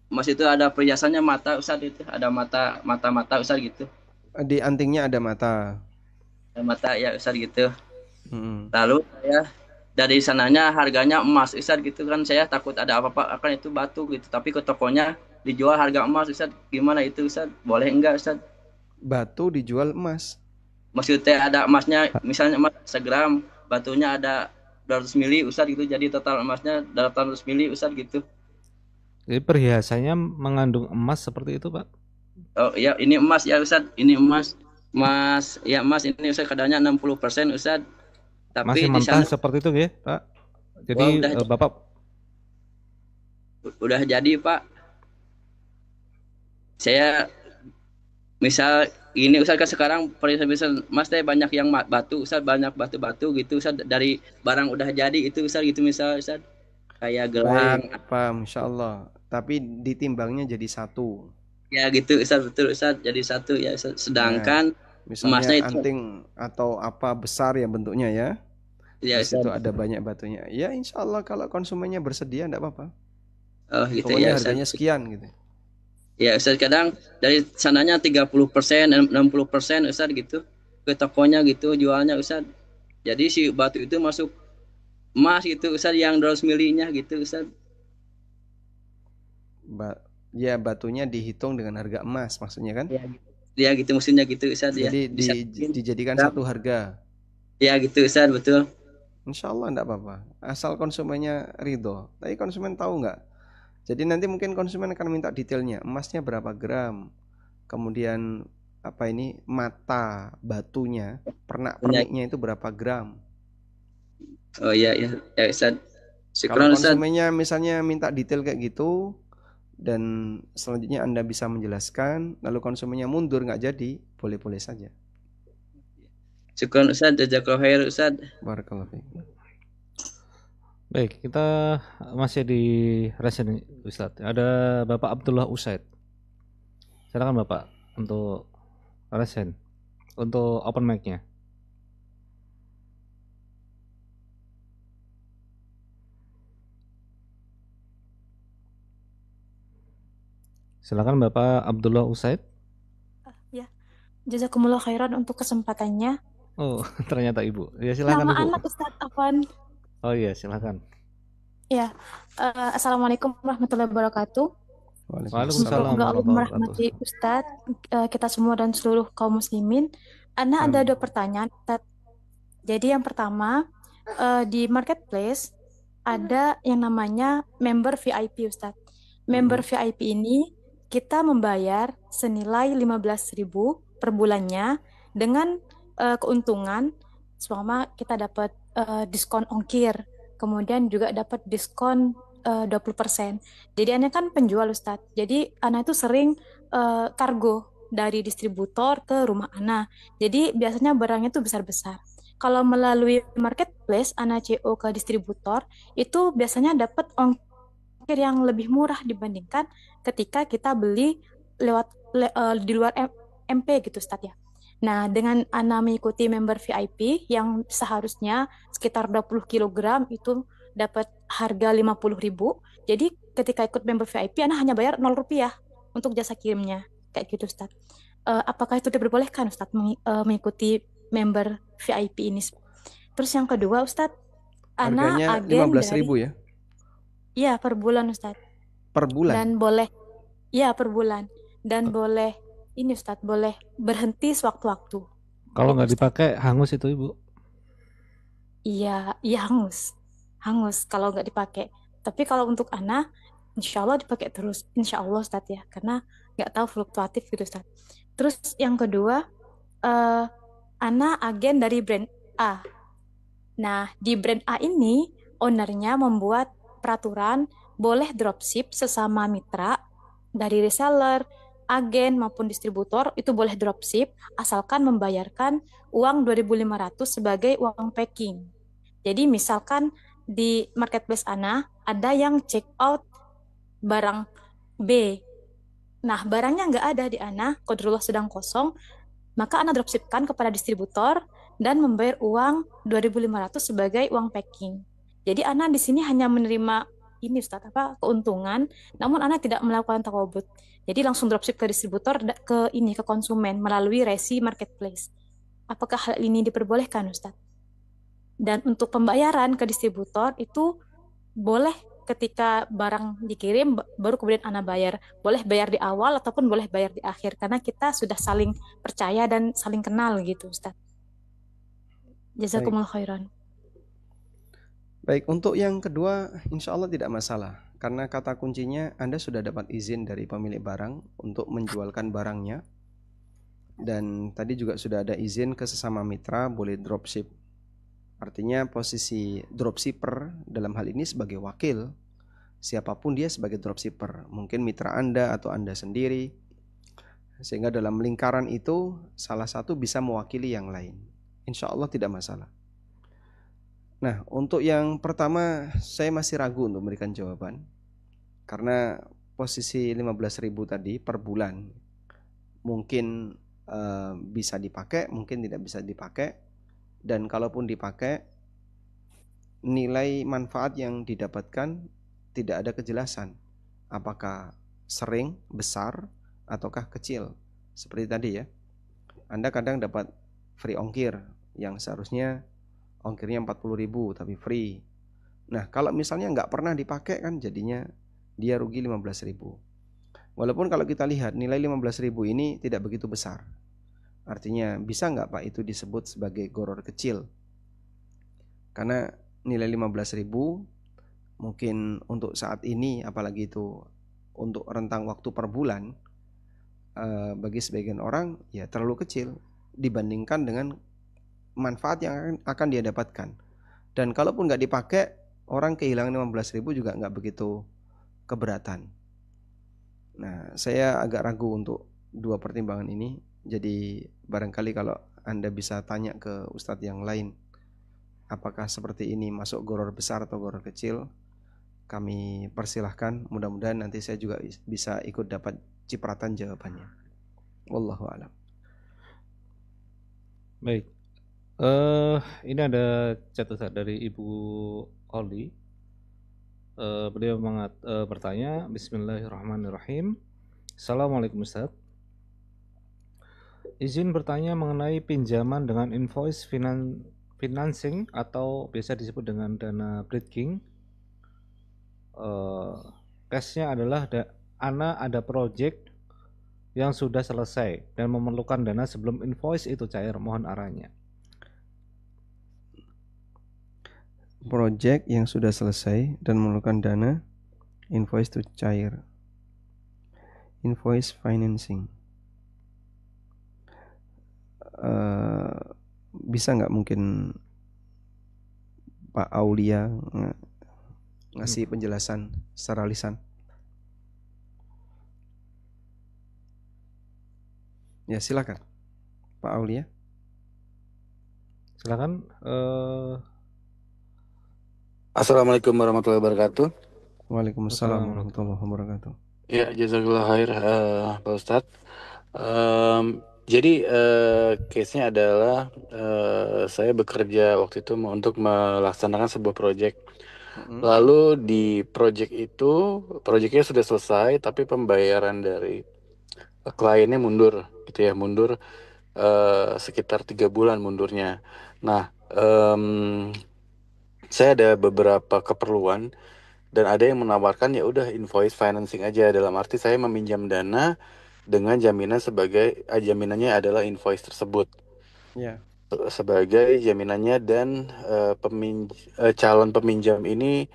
emas itu ada perhiasannya mata Ustaz, itu ada mata Ustaz gitu. Di antingnya ada mata. Ada mata ya Ustaz gitu. Lalu saya dari sananya harganya emas Ustaz gitu kan, saya takut ada apa-apa akan itu batu gitu, tapi ke tokonya dijual harga emas Ustaz. Gimana itu Ustaz? Boleh enggak Ustaz? Batu dijual emas. Maksudnya ada emasnya, misalnya emas 1 gram, batunya ada 200 mili Ustaz gitu, jadi total emasnya 800 mili Ustaz gitu. Jadi perhiasannya mengandung emas seperti itu Pak? Oh ya, ini emas ya Ustaz, ini emas ya emas ini Ustaz, kadarnya 60% Ustaz. Tapi masih mentah seperti itu ya Pak? Jadi Bapak udah jadi Pak. Saya misal ini Ustaz, kan sekarang perhiasan emas teh banyak yang batu Ustaz, banyak batu-batu gitu Ustaz, dari barang udah jadi itu Ustaz gitu, misal Ustaz kayak gelang. Baik, paham insyaallah. Tapi ditimbangnya jadi satu. Ya gitu Ustaz, betul Ustaz, jadi satu ya Ustaz. Sedangkan misalnya anting atau apa besar ya bentuknya ya. Ya Ustaz. Itu ada banyak batunya. Ya insyaallah kalau konsumennya bersedia enggak apa-apa. Oh gitu. Pokoknya ya Ustaz. Harganya sekian gitu. Ya Ustaz, kadang dari sananya 30%, 60% Ustaz gitu, ke tokonya gitu jualnya Ustaz. Jadi si batu itu masuk emas gitu Ustaz, yang 200 milinya gitu Ustaz. Ya batunya dihitung dengan harga emas maksudnya kan? Ya gitu maksudnya gitu Ustaz. Jadi ya. Dijadikan satu harga. Ya gitu Ustaz, betul. Insya Allah enggak apa-apa, asal konsumennya ridho. Tapi konsumen tahu enggak? Jadi nanti mungkin konsumen akan minta detailnya, emasnya berapa gram, kemudian apa ini mata batunya, pernak-perniknya itu berapa gram. Oh iya ya Ustaz. Kalau konsumennya misalnya minta detail kayak gitu dan selanjutnya Anda bisa menjelaskan, lalu konsumennya mundur nggak jadi, boleh-boleh saja. Syukran Ustaz, jazakallahu khair Ustaz. Barakallahu fiik. Baik, kita masih di resen Ustaz. Ada Bapak Abdullah Usaid. Silakan Bapak untuk resen, untuk open mic-nya. Silakan Bapak Abdullah Usaid. Ya, jazakumullah khairan untuk kesempatannya. Oh, ternyata Ibu. Ya silakan Nama Ibu. anak Ustadz Afwan. Oh iya, silakan. Ya, assalamualaikum warahmatullahi wabarakatuh. Waalaikumsalam Semoga Allah merahmati Ustadz, kita semua dan seluruh kaum muslimin. Ana ada 2 pertanyaan Ustadz. Jadi yang pertama, di marketplace ada yang namanya member VIP, Ustadz. Member VIP ini kita membayar senilai 15.000 per bulannya dengan keuntungan selama kita dapat diskon ongkir, kemudian juga dapat diskon 20%. Jadi Ana kan penjual, Ustadz. Jadi Ana itu sering kargo dari distributor ke rumah Ana. Jadi biasanya barangnya tuh besar-besar. Kalau melalui marketplace, Ana CO ke distributor, itu biasanya dapat ongkir yang lebih murah dibandingkan ketika kita beli lewat di luar MP gitu, Ustadz ya. Nah, dengan Ana mengikuti member VIP yang seharusnya sekitar 20 kg itu dapat harga 50.000. Jadi ketika ikut member VIP, Ana hanya bayar 0 rupiah untuk jasa kirimnya. Kayak gitu, Ustadz. Apakah itu diperbolehkan, Ustadz, mengikuti member VIP ini? Terus yang kedua, Ustadz, Ana Harganya agen 15.000 ya? Iya, per bulan, Ustadz. Per bulan? Dan boleh, ya per bulan. Dan boleh, ini Ustadz, boleh berhenti sewaktu-waktu. Kalau nggak dipakai hangus itu Ibu. Iya, hangus. Hangus kalau nggak dipakai. Tapi kalau untuk Ana, insya Allah dipakai terus. Insya Allah, Ustadz ya. Karena nggak tahu fluktuatif gitu, Ustadz. Terus yang kedua, Ana agen dari brand A. Nah, di brand A ini, ownernya membuat peraturan boleh dropship sesama mitra dari reseller, agen maupun distributor itu boleh dropship asalkan membayarkan uang 2.500 sebagai uang packing. Jadi misalkan di marketplace Ana ada yang check out barang B. Nah, barangnya nggak ada di Ana, qadarullah sedang kosong, maka Ana dropshipkan kepada distributor dan membayar uang 2.500 sebagai uang packing. Jadi Ana di sini hanya menerima ini Ustadz, keuntungan, namun Ana tidak melakukan takobut. Jadi langsung dropship ke distributor ke konsumen melalui Resi Marketplace. Apakah hal ini diperbolehkan, Ustadz? Dan untuk pembayaran ke distributor itu boleh ketika barang dikirim baru kemudian Ana bayar. Boleh bayar di awal ataupun boleh bayar di akhir karena kita sudah saling percaya dan saling kenal gitu, Ustadz. Jazakumullah khairan. Baik, untuk yang kedua insya Allah tidak masalah. Karena kata kuncinya Anda sudah dapat izin dari pemilik barang untuk menjualkan barangnya. Dan tadi juga sudah ada izin ke sesama mitra boleh dropship. Artinya posisi dropshipper dalam hal ini sebagai wakil. Siapapun dia sebagai dropshipper. Mungkin mitra Anda atau Anda sendiri. Sehingga dalam lingkaran itu salah satu bisa mewakili yang lain. Insya Allah tidak masalah. Nah, untuk yang pertama saya masih ragu untuk memberikan jawaban. Karena posisi 15.000 tadi per bulan mungkin bisa dipakai, mungkin tidak bisa dipakai. Dan kalaupun dipakai, nilai manfaat yang didapatkan tidak ada kejelasan. Apakah sering, besar, ataukah kecil. Seperti tadi ya. Anda kadang dapat free ongkir yang seharusnya ongkirnya 40.000 tapi free. Nah, kalau misalnya nggak pernah dipakai kan jadinya dia rugi 15.000. Walaupun kalau kita lihat nilai 15.000 ini tidak begitu besar. Artinya bisa nggak Pak itu disebut sebagai goror kecil? Karena nilai 15.000 mungkin untuk saat ini, apalagi itu untuk rentang waktu per bulan, bagi sebagian orang ya terlalu kecil dibandingkan dengan manfaat yang akan dia dapatkan. Dan kalaupun nggak dipakai, orang kehilangan 15.000 juga nggak begitu keberatan. Nah, saya agak ragu untuk dua pertimbangan ini. Jadi barangkali kalau Anda bisa tanya ke Ustadz yang lain, apakah seperti ini masuk goror besar atau goror kecil, kami persilahkan. Mudah-mudahan nanti saya juga bisa ikut dapat cipratan jawabannya. Wallahu a'lam. Baik. Ini ada catatan dari Ibu Oli. Beliau bertanya, Bismillahirrahmanirrahim. Assalamualaikum Ustaz. Izin bertanya mengenai pinjaman dengan invoice financing atau biasa disebut dengan dana bridging. Case-nya adalah Ana ada project yang sudah selesai dan memerlukan dana sebelum invoice itu cair. Mohon arahnya. project yang sudah selesai dan memerlukan dana, invoice to cair, invoice financing. Bisa nggak mungkin Pak Aulia ngasih penjelasan secara lisan? Ya silakan Pak Aulia. Silakan. Assalamualaikum warahmatullahi wabarakatuh. Waalaikumsalam warahmatullahi wabarakatuh. Ya, jazakallah khair Pak Ustadz. Jadi case-nya adalah saya bekerja waktu itu untuk melaksanakan sebuah proyek. Lalu di proyeknya sudah selesai, tapi pembayaran dari kliennya mundur, gitu ya, mundur sekitar 3 bulan mundurnya. Nah, saya ada beberapa keperluan dan ada yang menawarkan ya udah invoice financing aja, dalam arti saya meminjam dana dengan jaminan jaminannya adalah invoice tersebut. Ya. Sebagai jaminannya, dan calon peminjam ini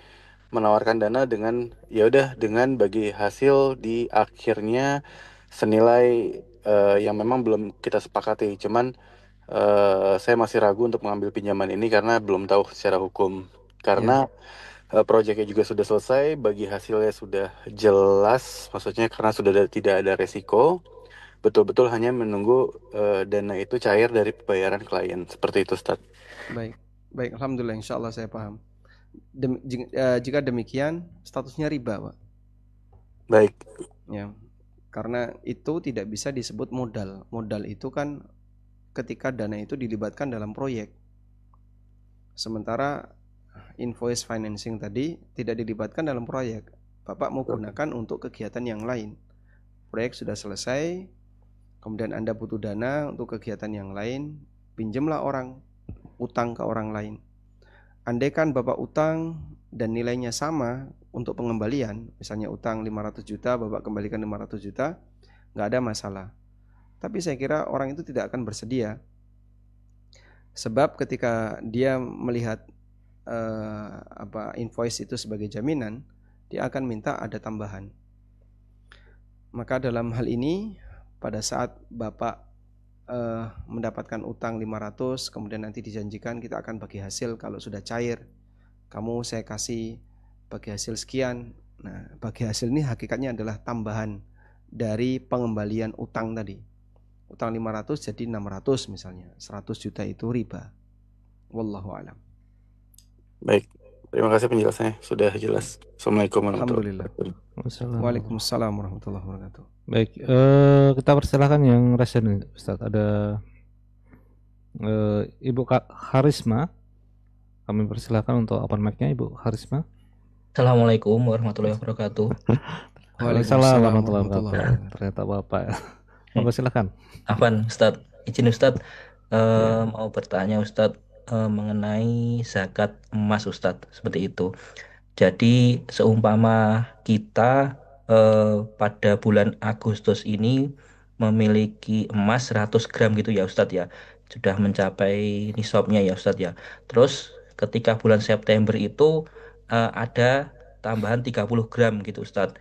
menawarkan dana dengan ya udah dengan bagi hasil di akhirnya senilai yang memang belum kita sepakati. Cuman saya masih ragu untuk mengambil pinjaman ini karena belum tahu secara hukum. Karena proyeknya juga sudah selesai, bagi hasilnya sudah jelas, maksudnya karena sudah tidak ada resiko, betul-betul hanya menunggu dana itu cair dari pembayaran klien. Seperti itu, Ustaz. Baik, alhamdulillah, insya Allah saya paham. Jika demikian, statusnya riba, Pak. Baik. Ya, karena itu tidak bisa disebut modal. Modal itu kan ketika dana itu dilibatkan dalam proyek. Sementara invoice financing tadi tidak dilibatkan dalam proyek. Bapak mau gunakan untuk kegiatan yang lain. Proyek sudah selesai, kemudian Anda butuh dana untuk kegiatan yang lain, pinjamlah orang, utang ke orang lain. Andaikan Bapak utang dan nilainya sama untuk pengembalian, misalnya utang 500 juta, Bapak kembalikan 500 juta, nggak ada masalah. Tapi saya kira orang itu tidak akan bersedia. Sebab ketika dia melihat invoice itu sebagai jaminan, dia akan minta ada tambahan. Maka dalam hal ini, pada saat Bapak mendapatkan utang 500, kemudian nanti dijanjikan kita akan bagi hasil kalau sudah cair, kamu saya kasih bagi hasil sekian. Nah, bagi hasil ini hakikatnya adalah tambahan dari pengembalian utang tadi. Utang 500 jadi 600 misalnya, 100 juta itu riba. Wallahu a'lam. Baik, terima kasih penjelasannya, sudah jelas. Assalamualaikum warahmatullahi wabarakatuh. Waalaikumsalam warahmatullahi wabarakatuh. Baik, kita persilahkan yang resen, Ustaz. Ada Ibu Harisma. Kami persilahkan untuk open mic-nya, Ibu Harisma. Assalamualaikum warahmatullahi wabarakatuh. Waalaikumsalam warahmatullahi wabarakatuh. Ternyata Bapak. Monggo silakan. Afwan, Ustaz. Izin Ustaz, mau bertanya Ustaz mengenai zakat emas Ustaz, seperti itu. Jadi seumpama kita pada bulan Agustus ini memiliki emas 100 gram gitu ya Ustadz ya, sudah mencapai nisabnya ya Ustadz ya. Terus ketika bulan September itu ada tambahan 30 gram gitu Ustadz,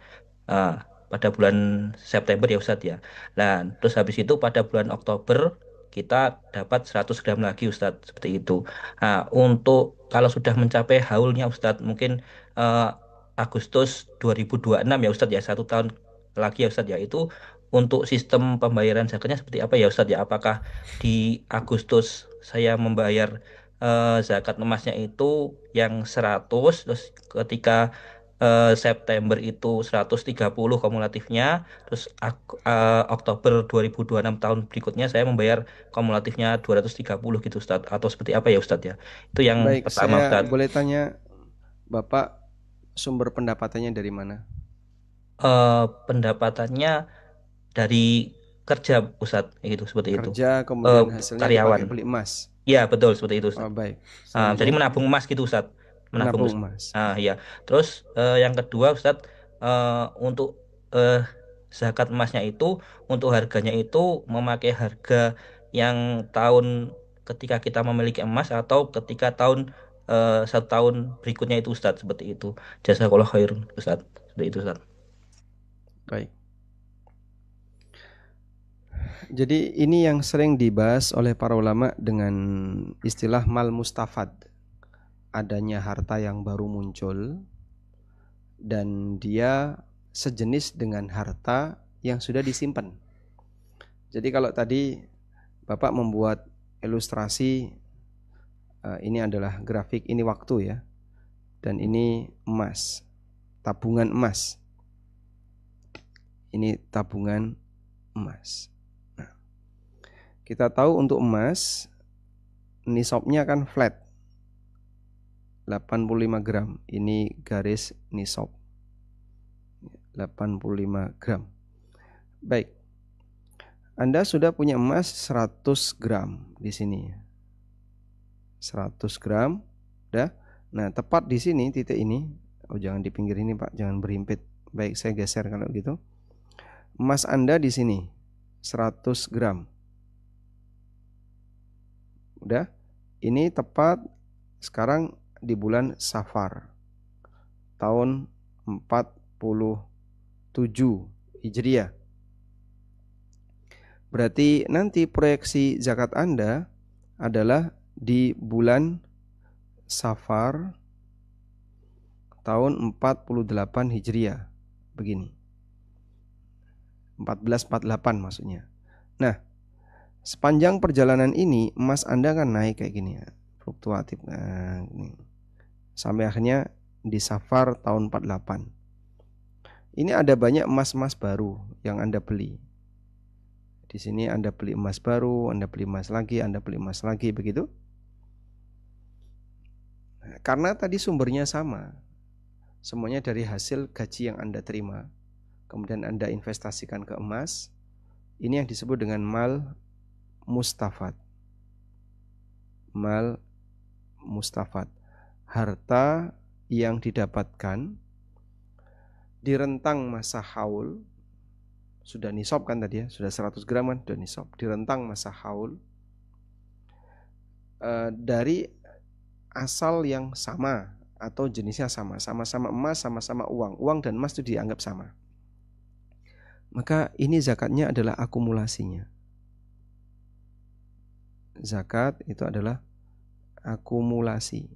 pada bulan September ya Ustadz ya. Nah terus habis itu pada bulan Oktober kita dapat 100 gram lagi Ustadz, seperti itu. Nah untuk kalau sudah mencapai haulnya Ustadz, mungkin Agustus 2026 ya Ustadz ya, 1 tahun lagi ya Ustadz ya, itu untuk sistem pembayaran zakatnya seperti apa ya Ustadz ya? Apakah di Agustus saya membayar zakat emasnya itu yang 100, terus ketika September itu 130 kumulatifnya, terus Oktober 2026 tahun berikutnya saya membayar kumulatifnya 230 gitu Ustadz, atau seperti apa ya Ustadz ya? Itu yang baik, pertama saya Ustadz. boleh tanya Bapak sumber pendapatannya dari mana? Pendapatannya dari kerja Ustadz, gitu, seperti itu. Kerja kemudian hasilnya karyawan. dipakai beli emas. Iya betul, seperti itu Ustadz. Oh, baik. Jadi menabung emas gitu Ustadz. Menabung emas. Iya. Terus yang kedua Ustadz, untuk zakat emasnya itu, untuk harganya itu memakai harga yang tahun ketika kita memiliki emas atau ketika tahun 1 tahun berikutnya itu Ustadz, seperti itu. Jazakallah khair Ustadz, seperti itu Ustadz. Baik. Jadi ini yang sering dibahas oleh para ulama dengan istilah mal mustafad. Adanya harta yang baru muncul dan dia sejenis dengan harta yang sudah disimpan. Jadi kalau tadi Bapak membuat ilustrasi, ini adalah grafik, ini waktu ya, dan ini emas, tabungan emas. Ini tabungan emas. Nah, kita tahu untuk emas nisabnya kan flat 85 gram. Ini garis nisab 85 gram. Baik. Anda sudah punya emas 100 gram di sini. 100 gram, udah. Nah, tepat di sini titik ini. Oh, jangan di pinggir ini, Pak, jangan berhimpit. Baik, saya geser kalau gitu. Emas Anda di sini 100 gram. Udah. Ini tepat sekarang di bulan Safar tahun 47 Hijriah. Berarti nanti proyeksi zakat Anda adalah di bulan Safar tahun 48 Hijriah. Begini. 1448 maksudnya. Nah, sepanjang perjalanan ini emas Anda kan naik kayak gini ya, fluktuatif. Nah, gini. Sampai akhirnya di Safar tahun 48. Ini ada banyak emas-emas baru yang Anda beli. Di sini Anda beli emas baru, Anda beli emas lagi, Anda beli emas lagi, begitu. Nah, karena tadi sumbernya sama. Semuanya dari hasil gaji yang Anda terima. Kemudian Anda investasikan ke emas. Ini yang disebut dengan mal mustafad. Mal mustafad. Harta yang didapatkan di rentang masa haul. Sudah nisab kan tadi ya, sudah 100 gram kan, sudah nisab. Di rentang masa haul dari asal yang sama atau jenisnya sama. Sama-sama emas, sama-sama uang. Uang dan emas itu dianggap sama. Maka ini zakatnya adalah akumulasinya. Zakat itu adalah akumulasi.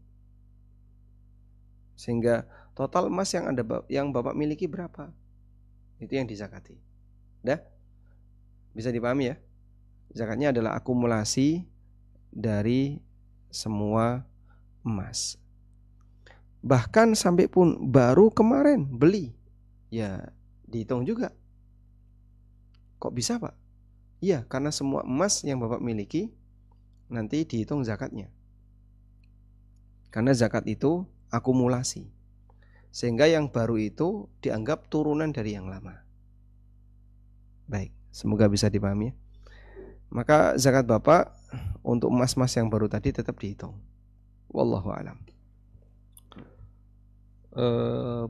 Sehingga total emas yang Bapak miliki berapa? Itu yang dizakati. Dah? Bisa dipahami ya? Zakatnya adalah akumulasi dari semua emas. Bahkan sampai pun baru kemarin beli, ya dihitung juga. Kok bisa, Pak? Iya, karena semua emas yang Bapak miliki nanti dihitung zakatnya. Karena zakat itu akumulasi. Sehingga yang baru itu dianggap turunan dari yang lama. Baik, semoga bisa dipahami ya. Maka zakat Bapak untuk emas-emas yang baru tadi tetap dihitung. Wallahu a'lam.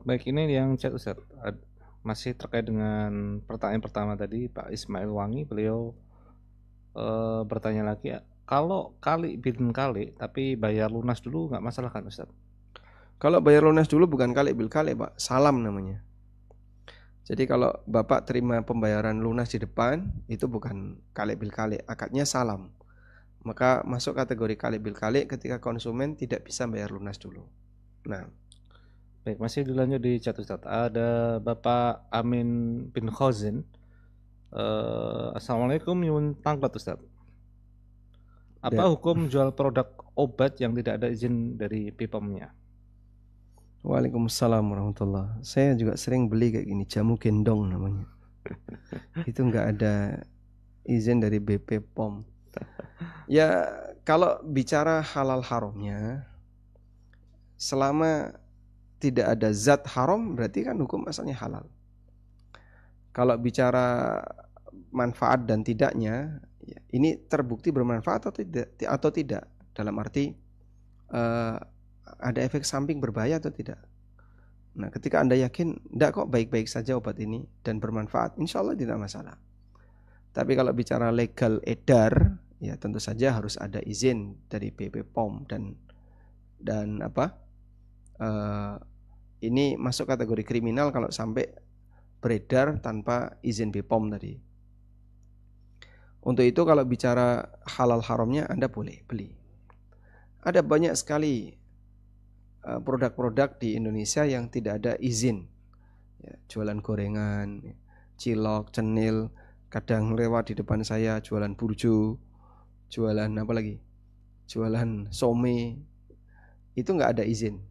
Baik, ini yang chat Ustaz. Masih terkait dengan pertanyaan pertama tadi, Pak Ismail Wangi, beliau bertanya lagi, kalau kali bin kali tapi bayar lunas dulu nggak masalah kan Ustaz? Kalau bayar lunas dulu bukan kali bil kali, Pak, salam namanya. Jadi kalau Bapak terima pembayaran lunas di depan, itu bukan kali bil kali, akadnya salam. Maka masuk kategori kali bil kali ketika konsumen tidak bisa bayar lunas dulu. Nah, baik, masih dilanjut di chat Ustaz. Ada Bapak Amin bin Khazin. Assalamualaikum Yun Tangklat Ustaz. Apa hukum jual produk obat yang tidak ada izin dari BPOM-nya? Waalaikumsalam warahmatullahi. Saya juga sering beli kayak gini, jamu gendong namanya. Itu nggak ada izin dari BP POM. Ya, kalau bicara halal haramnya, selama tidak ada zat haram berarti kan hukum asalnya halal. Kalau bicara manfaat dan tidaknya, ini terbukti bermanfaat atau tidak dalam arti ada efek samping berbahaya atau tidak. Nah, ketika Anda yakin enggak kok, baik-baik saja obat ini dan bermanfaat, insya Allah tidak masalah. Tapi kalau bicara legal edar, ya tentu saja harus ada izin dari BP POM dan Dan ini masuk kategori kriminal kalau sampai beredar tanpa izin BPOM tadi. Untuk itu kalau bicara halal haramnya Anda boleh beli. Ada banyak sekali produk-produk di Indonesia yang tidak ada izin. Ya, jualan gorengan, cilok, cenil, kadang lewat di depan saya jualan burjo, jualan apa lagi? Jualan some. Itu nggak ada izin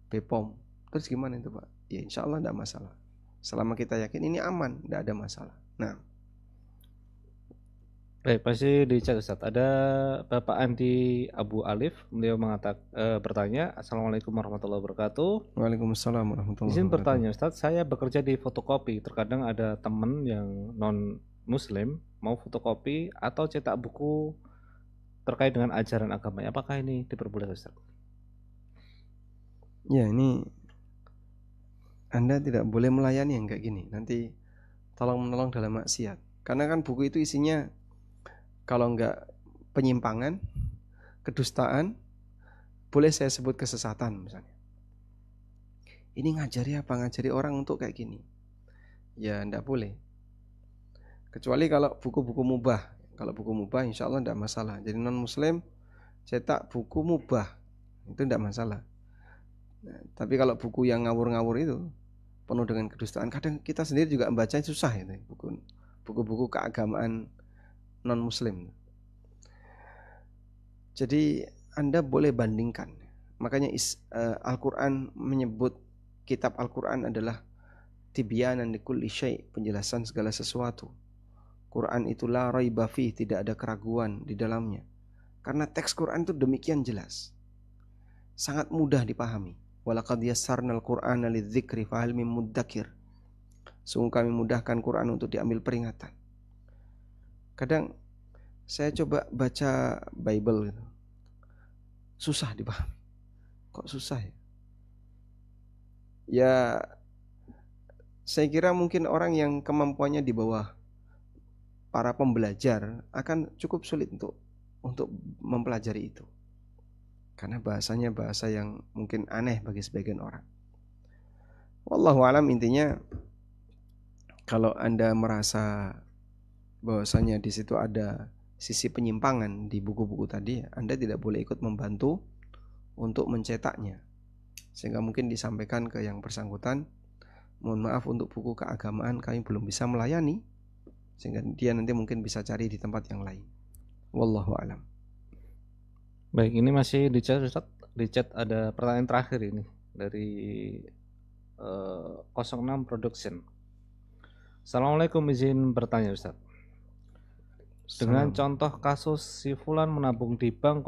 BPOM. Terus gimana itu Pak? Ya insya Allah tidak masalah. Selama kita yakin ini aman, tidak ada masalah. Nah, Baik, pasti di chat Ustaz. Ada Bapak Andi Abu Alif, beliau bertanya, Assalamualaikum warahmatullahi wabarakatuh. Waalaikumsalam warahmatullahi Izin wabarakatuh. bertanya Ustaz, saya bekerja di fotokopi. Terkadang ada teman yang non Muslim mau fotokopi atau cetak buku terkait dengan ajaran agama. Apakah ini diperbolehkan Ustaz? Ya, ini Anda tidak boleh melayani yang kayak gini. Nanti tolong menolong dalam maksiat. Karena kan buku itu isinya kalau enggak penyimpangan, kedustaan, boleh saya sebut kesesatan misalnya. Ini ngajari apa? Ngajari orang untuk kayak gini. Ya enggak boleh. Kecuali kalau buku-buku mubah. Kalau buku mubah insya Allah enggak masalah. Jadi non muslim cetak buku mubah, itu enggak masalah. Nah, tapi kalau buku yang ngawur-ngawur itu penuh dengan kedustaan, kadang kita sendiri juga membaca susah itu buku-buku keagamaan non muslim. Jadi Anda boleh bandingkan. Makanya Al-Quran menyebut kitab Al-Quran adalah tibyanan likulli syai', penjelasan segala sesuatu. Quran itu la raiba fi, tidak ada keraguan di dalamnya. Karena teks Quran itu demikian jelas, sangat mudah dipahami. Walaqad yassarnal Qur'ana lidzikri fahal mim muddakir. Sungguh kami mudahkan Quran untuk diambil peringatan. Kadang saya coba baca Bible gitu, susah dipahami. Kok susah ya? Ya, saya kira mungkin orang yang kemampuannya di bawah para pembelajar akan cukup sulit untuk mempelajari itu. Karena bahasanya bahasa yang mungkin aneh bagi sebagian orang. Wallahu alam, intinya kalau Anda merasa bahwasanya di situ ada sisi penyimpangan di buku-buku tadi, Anda tidak boleh ikut membantu untuk mencetaknya. Sehingga mungkin disampaikan ke yang bersangkutan, mohon maaf untuk buku keagamaan kami belum bisa melayani, sehingga dia nanti mungkin bisa cari di tempat yang lain. Wallahu alam. Baik, ini masih di chat Ustaz. Di chat ada pertanyaan terakhir ini dari 06 Production. Assalamualaikum, izin bertanya Ustaz. Dengan contoh kasus si Fulan menabung di bank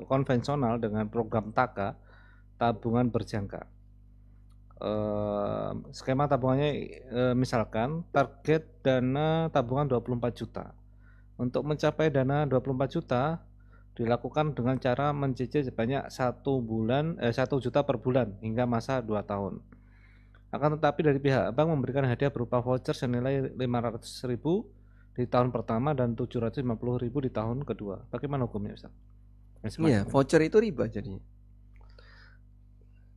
konvensional dengan program TAKA, tabungan berjangka. Skema tabungannya misalkan target dana tabungan 24 juta. Untuk mencapai dana 24 juta dilakukan dengan cara mencicil sebanyak 1 juta per bulan hingga masa 2 tahun. Akan tetapi dari pihak bank memberikan hadiah berupa voucher senilai 500.000 di tahun pertama dan 750.000 di tahun kedua. Bagaimana hukumnya Ustaz? Iya, voucher itu riba jadinya.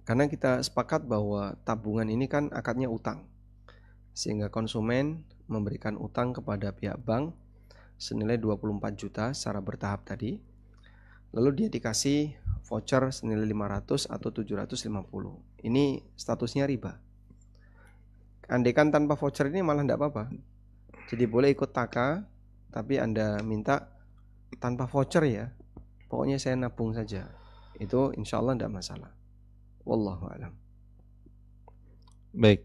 Karena kita sepakat bahwa tabungan ini kan akadnya utang. Sehingga konsumen memberikan utang kepada pihak bank senilai 24 juta secara bertahap tadi. Lalu dia dikasih voucher senilai 500 atau 750. Ini statusnya riba. Andaikan tanpa voucher ini malah tidak apa-apa. Jadi boleh ikut TAKA, tapi Anda minta tanpa voucher ya. Pokoknya saya nabung saja. Itu insya Allah tidak masalah. Wallahu a'lam. Baik.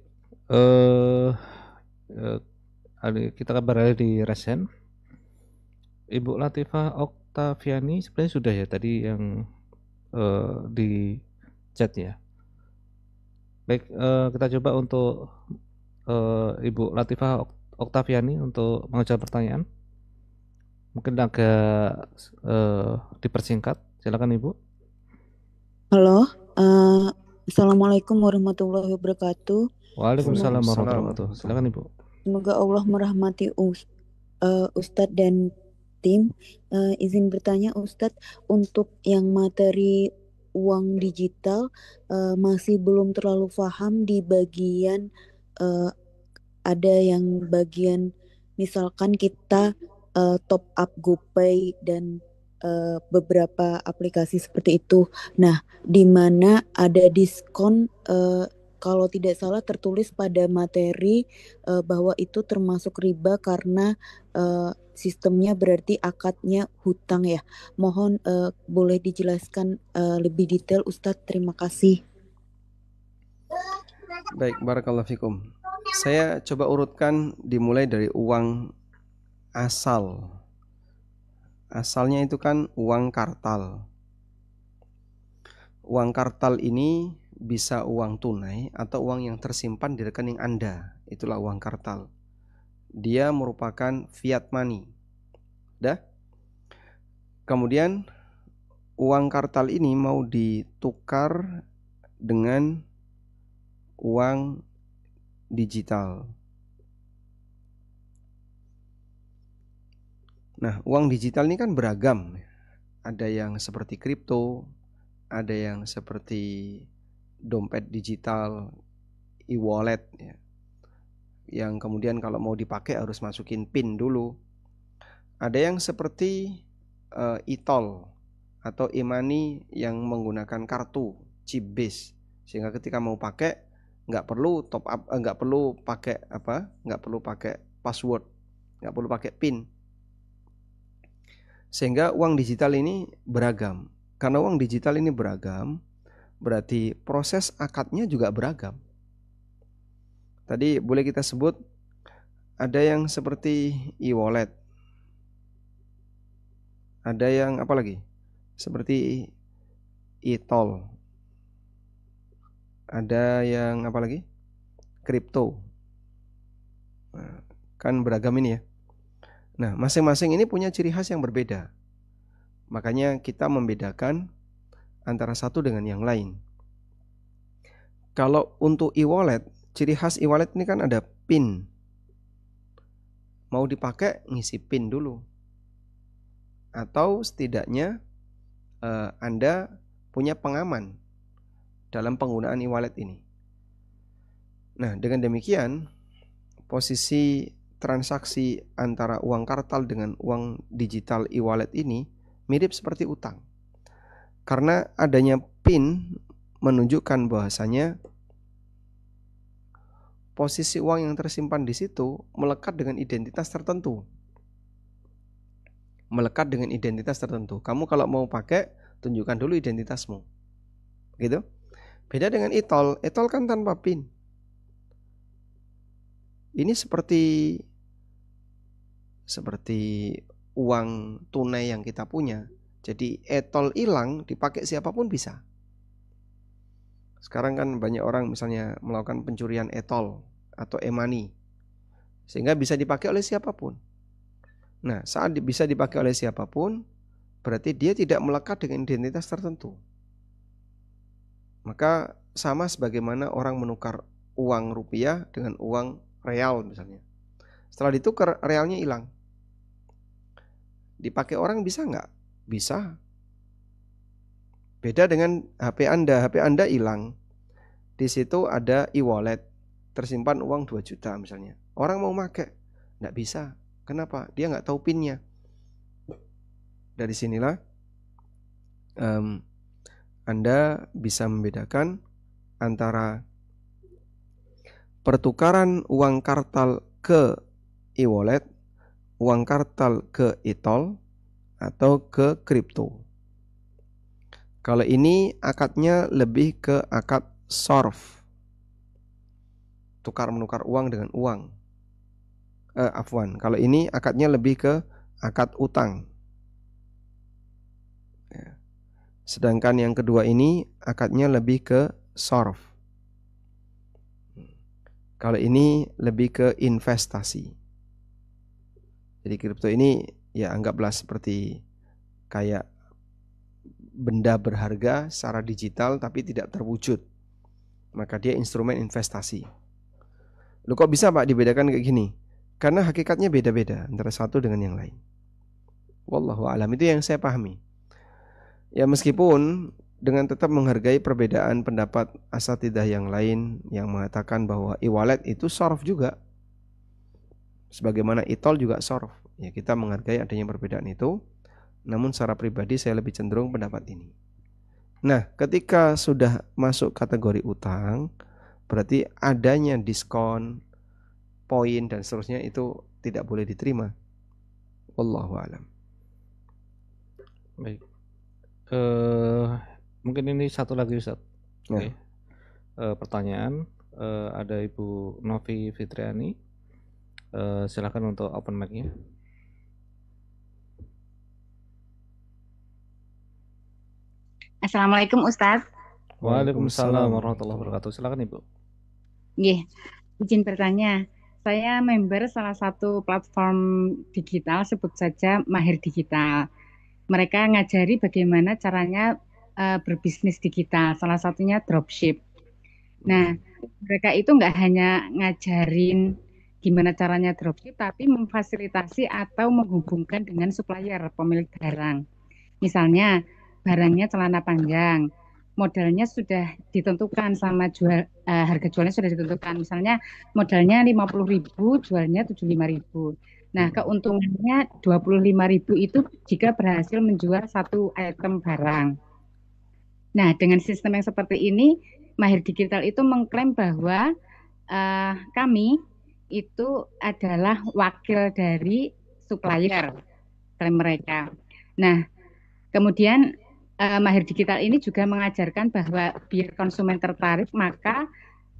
Kita berada di Resen. Ibu Latifah Oktaviani sebenarnya sudah ya tadi yang di chat ya. Baik, kita coba untuk Ibu Latifah Oktaviani untuk mengucapkan pertanyaan. Mungkin agak dipersingkat. Silakan Ibu. Halo, Assalamualaikum warahmatullahi wabarakatuh. Waalaikumsalam warahmatullahi wabarakatuh. Silakan Ibu. Semoga Allah merahmati Ustadz dan tim. Izin bertanya Ustadz, untuk yang materi uang digital masih belum terlalu paham di bagian ada yang bagian misalkan kita top up GoPay dan beberapa aplikasi seperti itu. Nah, di mana ada diskon kalau tidak salah tertulis pada materi bahwa itu termasuk riba karena sistemnya berarti akadnya hutang ya. Mohon boleh dijelaskan lebih detail Ustadz. Terima kasih. Baik, barakallahu fikum. Saya coba urutkan dimulai dari uang asal. Asalnya itu kan uang kartal. Uang kartal ini bisa uang tunai atau uang yang tersimpan di rekening Anda. Itulah uang kartal. Dia merupakan fiat money. Dah? Kemudian uang kartal ini mau ditukar dengan uang digital. Nah, uang digital ini kan beragam. Ada yang seperti kripto, ada yang seperti dompet digital, e-wallet ya. Yang kemudian kalau mau dipakai harus masukin PIN dulu. Ada yang seperti e-tol atau e-money yang menggunakan kartu chip base, sehingga ketika mau pakai nggak perlu top up, nggak perlu pakai nggak perlu pakai password, nggak perlu pakai PIN. Sehingga uang digital ini beragam. Karena uang digital ini beragam, berarti proses akadnya juga beragam. Tadi boleh kita sebut ada yang seperti e-wallet. Ada yang apa lagi? Seperti e-tol. Ada yang apa lagi? Kripto. Nah, kan beragam ini ya. Nah, masing-masing ini punya ciri khas yang berbeda. Makanya kita membedakan antara satu dengan yang lain. Kalau untuk e-wallet, ciri khas e-wallet ini kan ada PIN. Mau dipakai, ngisi PIN dulu. Atau setidaknya Anda punya pengaman dalam penggunaan e-wallet ini. Nah, dengan demikian, posisi transaksi antara uang kartal dengan uang digital e-wallet ini mirip seperti utang. Karena adanya PIN menunjukkan bahwasanya posisi uang yang tersimpan di situ melekat dengan identitas tertentu. Melekat dengan identitas tertentu. Kamu kalau mau pakai, tunjukkan dulu identitasmu. Gitu. Beda dengan e-tol. E-tol kan tanpa PIN. Ini seperti uang tunai yang kita punya. Jadi e-tol hilang, dipakai siapapun bisa. Sekarang kan banyak orang misalnya melakukan pencurian e-tol atau e-money, sehingga bisa dipakai oleh siapapun. Nah, saat bisa dipakai oleh siapapun, berarti dia tidak melekat dengan identitas tertentu. Maka sama sebagaimana orang menukar uang rupiah dengan uang real misalnya. Setelah ditukar, realnya hilang. Dipakai orang bisa nggak? Bisa. Beda dengan HP Anda. HP Anda hilang. Di situ ada e-wallet. Tersimpan uang 2 juta misalnya. Orang mau pakai, nggak bisa. Kenapa? Dia nggak tahu PIN-nya. Dari sinilah Anda bisa membedakan antara pertukaran uang kartal ke e-wallet, uang kartal ke e-tol, atau ke kripto. Kalau ini akadnya lebih ke akad sorf, tukar menukar uang dengan uang. Kalau ini akadnya lebih ke akad utang. Ya. Sedangkan yang kedua ini akadnya lebih ke sorf. Kalau ini lebih ke investasi. Jadi kripto ini ya anggaplah seperti kayak benda berharga secara digital tapi tidak terwujud. Maka dia instrumen investasi. Loh kok bisa Pak dibedakan kayak gini? Karena hakikatnya beda-beda antara satu dengan yang lain. Wallahu a'lam, itu yang saya pahami. Ya meskipun dengan tetap menghargai perbedaan pendapat asatidzah yang lain yang mengatakan bahwa e-wallet itu shorf juga, sebagaimana e-tol juga shorf. Ya, kita menghargai adanya perbedaan itu, namun secara pribadi saya lebih cenderung pendapat ini. Nah, ketika sudah masuk kategori utang, berarti adanya diskon, poin dan seterusnya itu tidak boleh diterima. Wallahu a'lam. Baik. Mungkin ini satu lagi Ustaz. Oke. Pertanyaan ada Ibu Novi Fitriani. Silakan untuk open mic-nya. Assalamualaikum Ustadz. Waalaikumsalam warahmatullahi wabarakatuh. Silakan Ibu. Nggih, izin bertanya. Saya member salah satu platform digital, sebut saja Mahir Digital. Mereka ngajari bagaimana caranya berbisnis digital, salah satunya dropship. Nah, mereka itu nggak hanya ngajarin gimana caranya dropship, tapi memfasilitasi atau menghubungkan dengan supplier, pemilik barang. Misalnya, barangnya celana panjang, modalnya sudah ditentukan sama harga jualnya sudah ditentukan. Misalnya modalnya 50.000, jualnya 75.000. Nah, keuntungannya 25.000 itu jika berhasil menjual satu item barang. Nah, dengan sistem yang seperti ini, Mahir Digital itu mengklaim bahwa kami itu adalah wakil dari supplier, klaim mereka. Nah, kemudian Mahir Digital ini juga mengajarkan bahwa biar konsumen tertarik, maka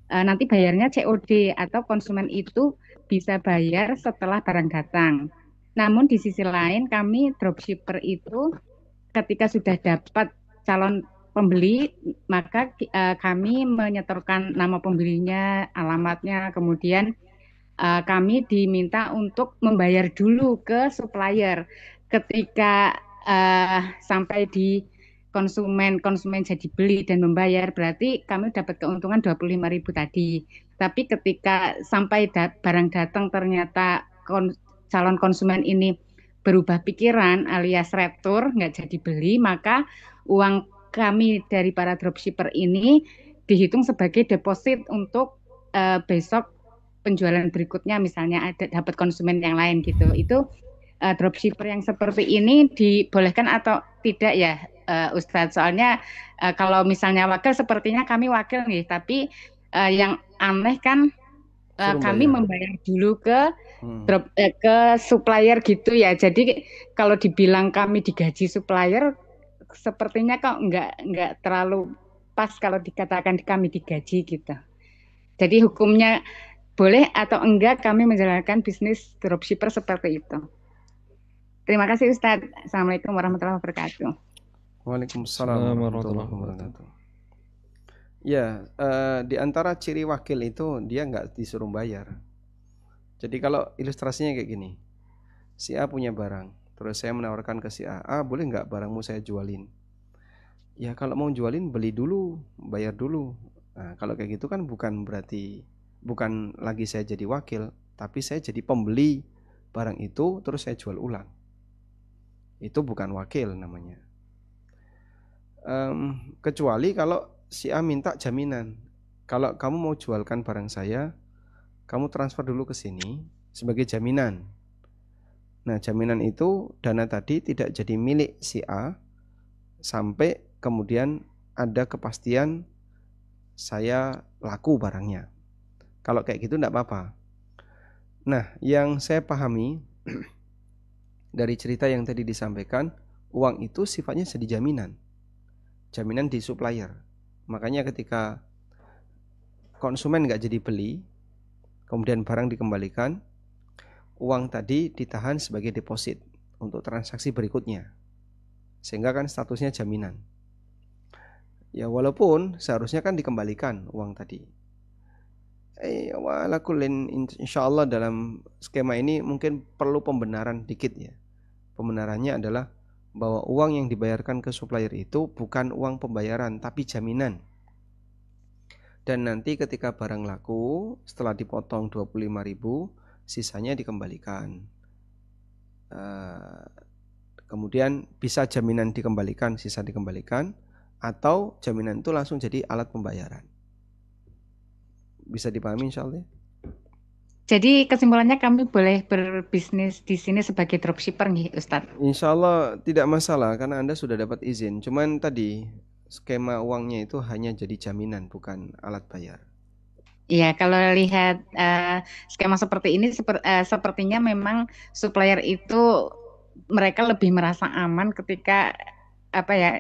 nanti bayarnya COD atau konsumen itu bisa bayar setelah barang datang. Namun di sisi lain kami dropshipper itu ketika sudah dapat calon pembeli, maka kami menyetorkan nama pembelinya, alamatnya, kemudian kami diminta untuk membayar dulu ke supplier. Ketika sampai di konsumen jadi beli dan membayar, berarti kami dapat keuntungan 25.000 tadi. Tapi ketika sampai barang datang ternyata calon konsumen ini berubah pikiran alias retur, nggak jadi beli, maka uang kami dari para dropshipper ini dihitung sebagai deposit untuk besok penjualan berikutnya, misalnya ada dapat konsumen yang lain gitu. Itu dropshipper yang seperti ini dibolehkan atau tidak ya Ustadz? Soalnya kalau misalnya wakil, sepertinya kami wakil nih, tapi yang aneh kan kami membayar dulu ke supplier gitu ya. Jadi kalau dibilang kami digaji supplier, sepertinya kok nggak terlalu pas kalau dikatakan kami digaji gitu. Jadi hukumnya boleh atau enggak kami menjalankan bisnis dropshipper seperti itu? Terima kasih Ustadz. Assalamualaikum warahmatullahi wabarakatuh. Waalaikumsalam warahmatullahi wabarakatuh. Ya, di antara ciri wakil itu dia nggak disuruh bayar. Jadi kalau ilustrasinya kayak gini, si A punya barang, terus saya menawarkan ke si A, boleh nggak barangmu saya jualin? Ya kalau mau jualin beli dulu, bayar dulu. Nah, kalau kayak gitu kan bukan lagi saya jadi wakil, tapi saya jadi pembeli barang itu terus saya jual ulang. Itu bukan wakil namanya. Kecuali kalau si A minta jaminan, kalau kamu mau jualkan barang saya, kamu transfer dulu ke sini sebagai jaminan. Nah, jaminan itu dana tadi tidak jadi milik si A sampai kemudian ada kepastian saya laku barangnya. Kalau kayak gitu enggak apa-apa. Nah, yang saya pahami dari cerita yang tadi disampaikan, uang itu sifatnya jadi jaminan di supplier. Makanya ketika konsumen nggak jadi beli, kemudian barang dikembalikan, uang tadi ditahan sebagai deposit untuk transaksi berikutnya, sehingga kan statusnya jaminan. Ya walaupun seharusnya kan dikembalikan uang tadi. Walakulin insyaallah dalam skema ini mungkin perlu pembenaran dikit ya. Pembenarannya adalah bahwa uang yang dibayarkan ke supplier itu bukan uang pembayaran tapi jaminan. Dan nanti ketika barang laku setelah dipotong 25.000, sisanya dikembalikan. Kemudian bisa jaminan dikembalikan, sisa dikembalikan, atau jaminan itu langsung jadi alat pembayaran. Bisa dipahami insyaallah? Jadi kesimpulannya kami boleh berbisnis di sini sebagai dropshipper nih Ustadz. Insya Allah tidak masalah karena Anda sudah dapat izin. Cuman tadi skema uangnya itu hanya jadi jaminan bukan alat bayar. Iya, kalau lihat skema seperti ini sepertinya memang supplier itu mereka lebih merasa aman ketika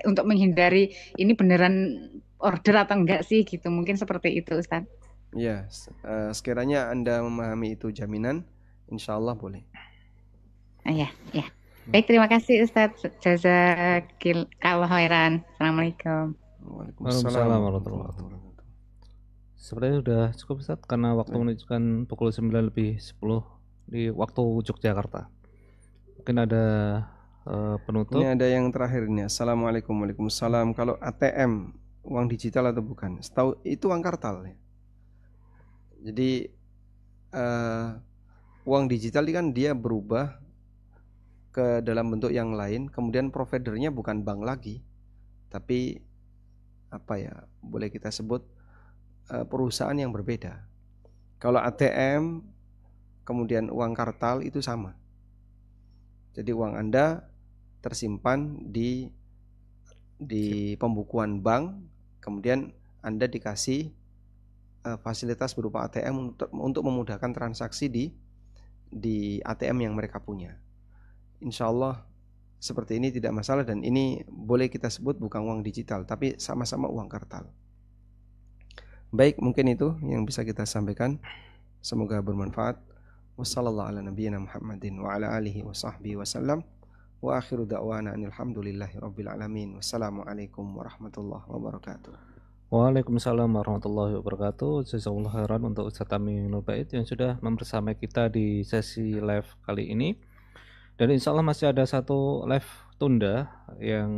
untuk menghindari ini beneran order atau enggak sih gitu. Mungkin seperti itu Ustadz. Ya, sekiranya Anda memahami itu jaminan, insya Allah boleh. Ya. Baik, terima kasih Ustadz. Jazakallahu khairan. Assalamualaikum. Waalaikumsalam warahmatullahi wabarakatuh. Sebenarnya sudah cukup Ustadz karena waktu menunjukkan pukul 9:10 di waktu Yogyakarta. Mungkin ada penutup. Ini ada yang terakhir ini. Assalamualaikum. Waalaikumsalam. Kalau ATM uang digital atau bukan? Setahu itu uang kartal ya. Jadi uang digital ini kan dia berubah ke dalam bentuk yang lain, kemudian providernya bukan bank lagi, tapi boleh kita sebut perusahaan yang berbeda. Kalau ATM kemudian uang kartal itu sama. Jadi uang Anda tersimpan di pembukuan bank, kemudian Anda dikasih fasilitas berupa ATM untuk memudahkan transaksi di ATM yang mereka punya. Insya Allah seperti ini tidak masalah dan ini boleh kita sebut bukan uang digital tapi sama-sama uang kartal. Baik, mungkin itu yang bisa kita sampaikan. Semoga bermanfaat. Wassallallahu ala nabiyyina Muhammadin wa ala alihi wa sahbihi wasallam. Wa akhiru da'wana alhamdulillahi rabbil alamin. Wassalamualaikum warahmatullahi wabarakatuh. Waalaikumsalam warahmatullahi wabarakatuh. Jazakallahu khairan untuk Ustadz Aminul Bait yang sudah membersamai kita di sesi live kali ini. Dan insya Allah masih ada satu live tunda yang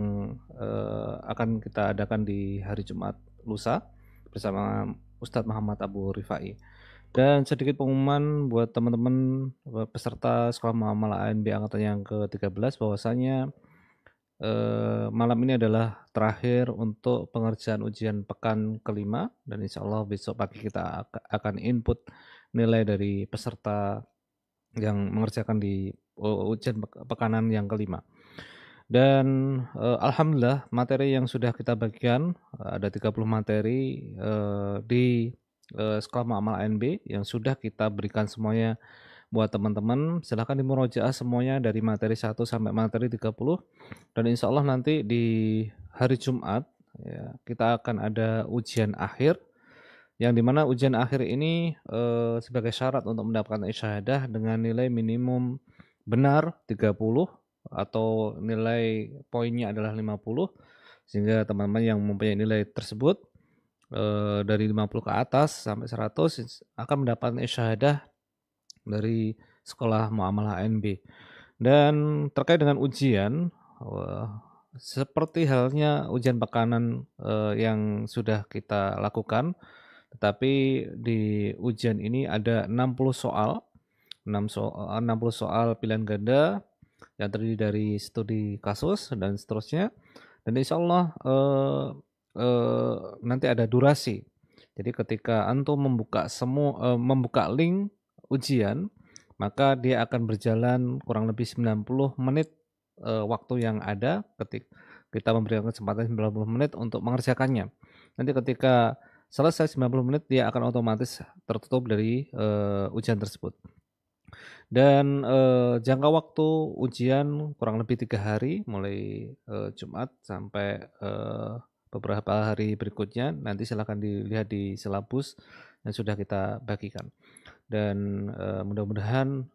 akan kita adakan di hari Jumat lusa bersama Ustadz Muhammad Abu Rifai. Dan sedikit pengumuman buat teman-teman peserta Sekolah Muamalah ANB angkatan yang ke-13 bahwasanya malam ini adalah terakhir untuk pengerjaan ujian pekan kelima dan insya Allah besok pagi kita akan input nilai dari peserta yang mengerjakan di ujian pekanan yang kelima. Dan alhamdulillah materi yang sudah kita bagikan ada 30 materi di Sekolah Muamalah ANB yang sudah kita berikan semuanya buat teman-teman. Silahkan dimurojaah semuanya dari materi 1 sampai materi 30 dan insya Allah nanti di hari Jumat ya, kita akan ada ujian akhir yang dimana ujian akhir ini sebagai syarat untuk mendapatkan isyahadah dengan nilai minimum benar 30 atau nilai poinnya adalah 50 sehingga teman-teman yang mempunyai nilai tersebut dari 50 ke atas sampai 100 akan mendapatkan isyahadah dari Sekolah Muamalah ANB. Dan terkait dengan ujian seperti halnya ujian pekanan yang sudah kita lakukan, tetapi di ujian ini ada 60 soal 60 soal pilihan ganda yang terdiri dari studi kasus dan seterusnya. Dan insya Allah nanti ada durasi. Jadi ketika antum membuka link ujian, maka dia akan berjalan kurang lebih 90 menit waktu yang ada ketika kita memberikan kesempatan 90 menit untuk mengerjakannya. Nanti ketika selesai 90 menit dia akan otomatis tertutup dari ujian tersebut. Dan jangka waktu ujian kurang lebih 3 hari mulai Jumat sampai beberapa hari berikutnya. Nanti silahkan dilihat di silabus yang sudah kita bagikan. Dan mudah-mudahan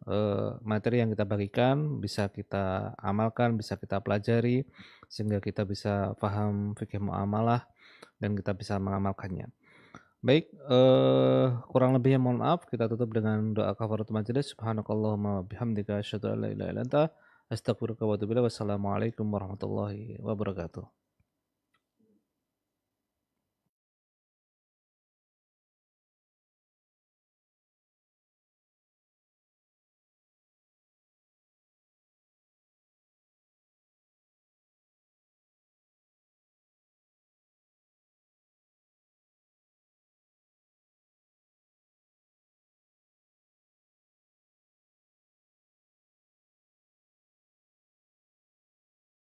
materi yang kita bagikan bisa kita amalkan, bisa kita pelajari sehingga kita bisa paham fikih muamalah dan kita bisa mengamalkannya. Baik, kurang lebihnya mohon maaf. Kita tutup dengan doa kafaratul majelis. Subhanakallahumma bihamdika asyhadu an la ilaha illa anta astaghfiruka wa atubu ilaik. Wassalamualaikum warahmatullahi wabarakatuh.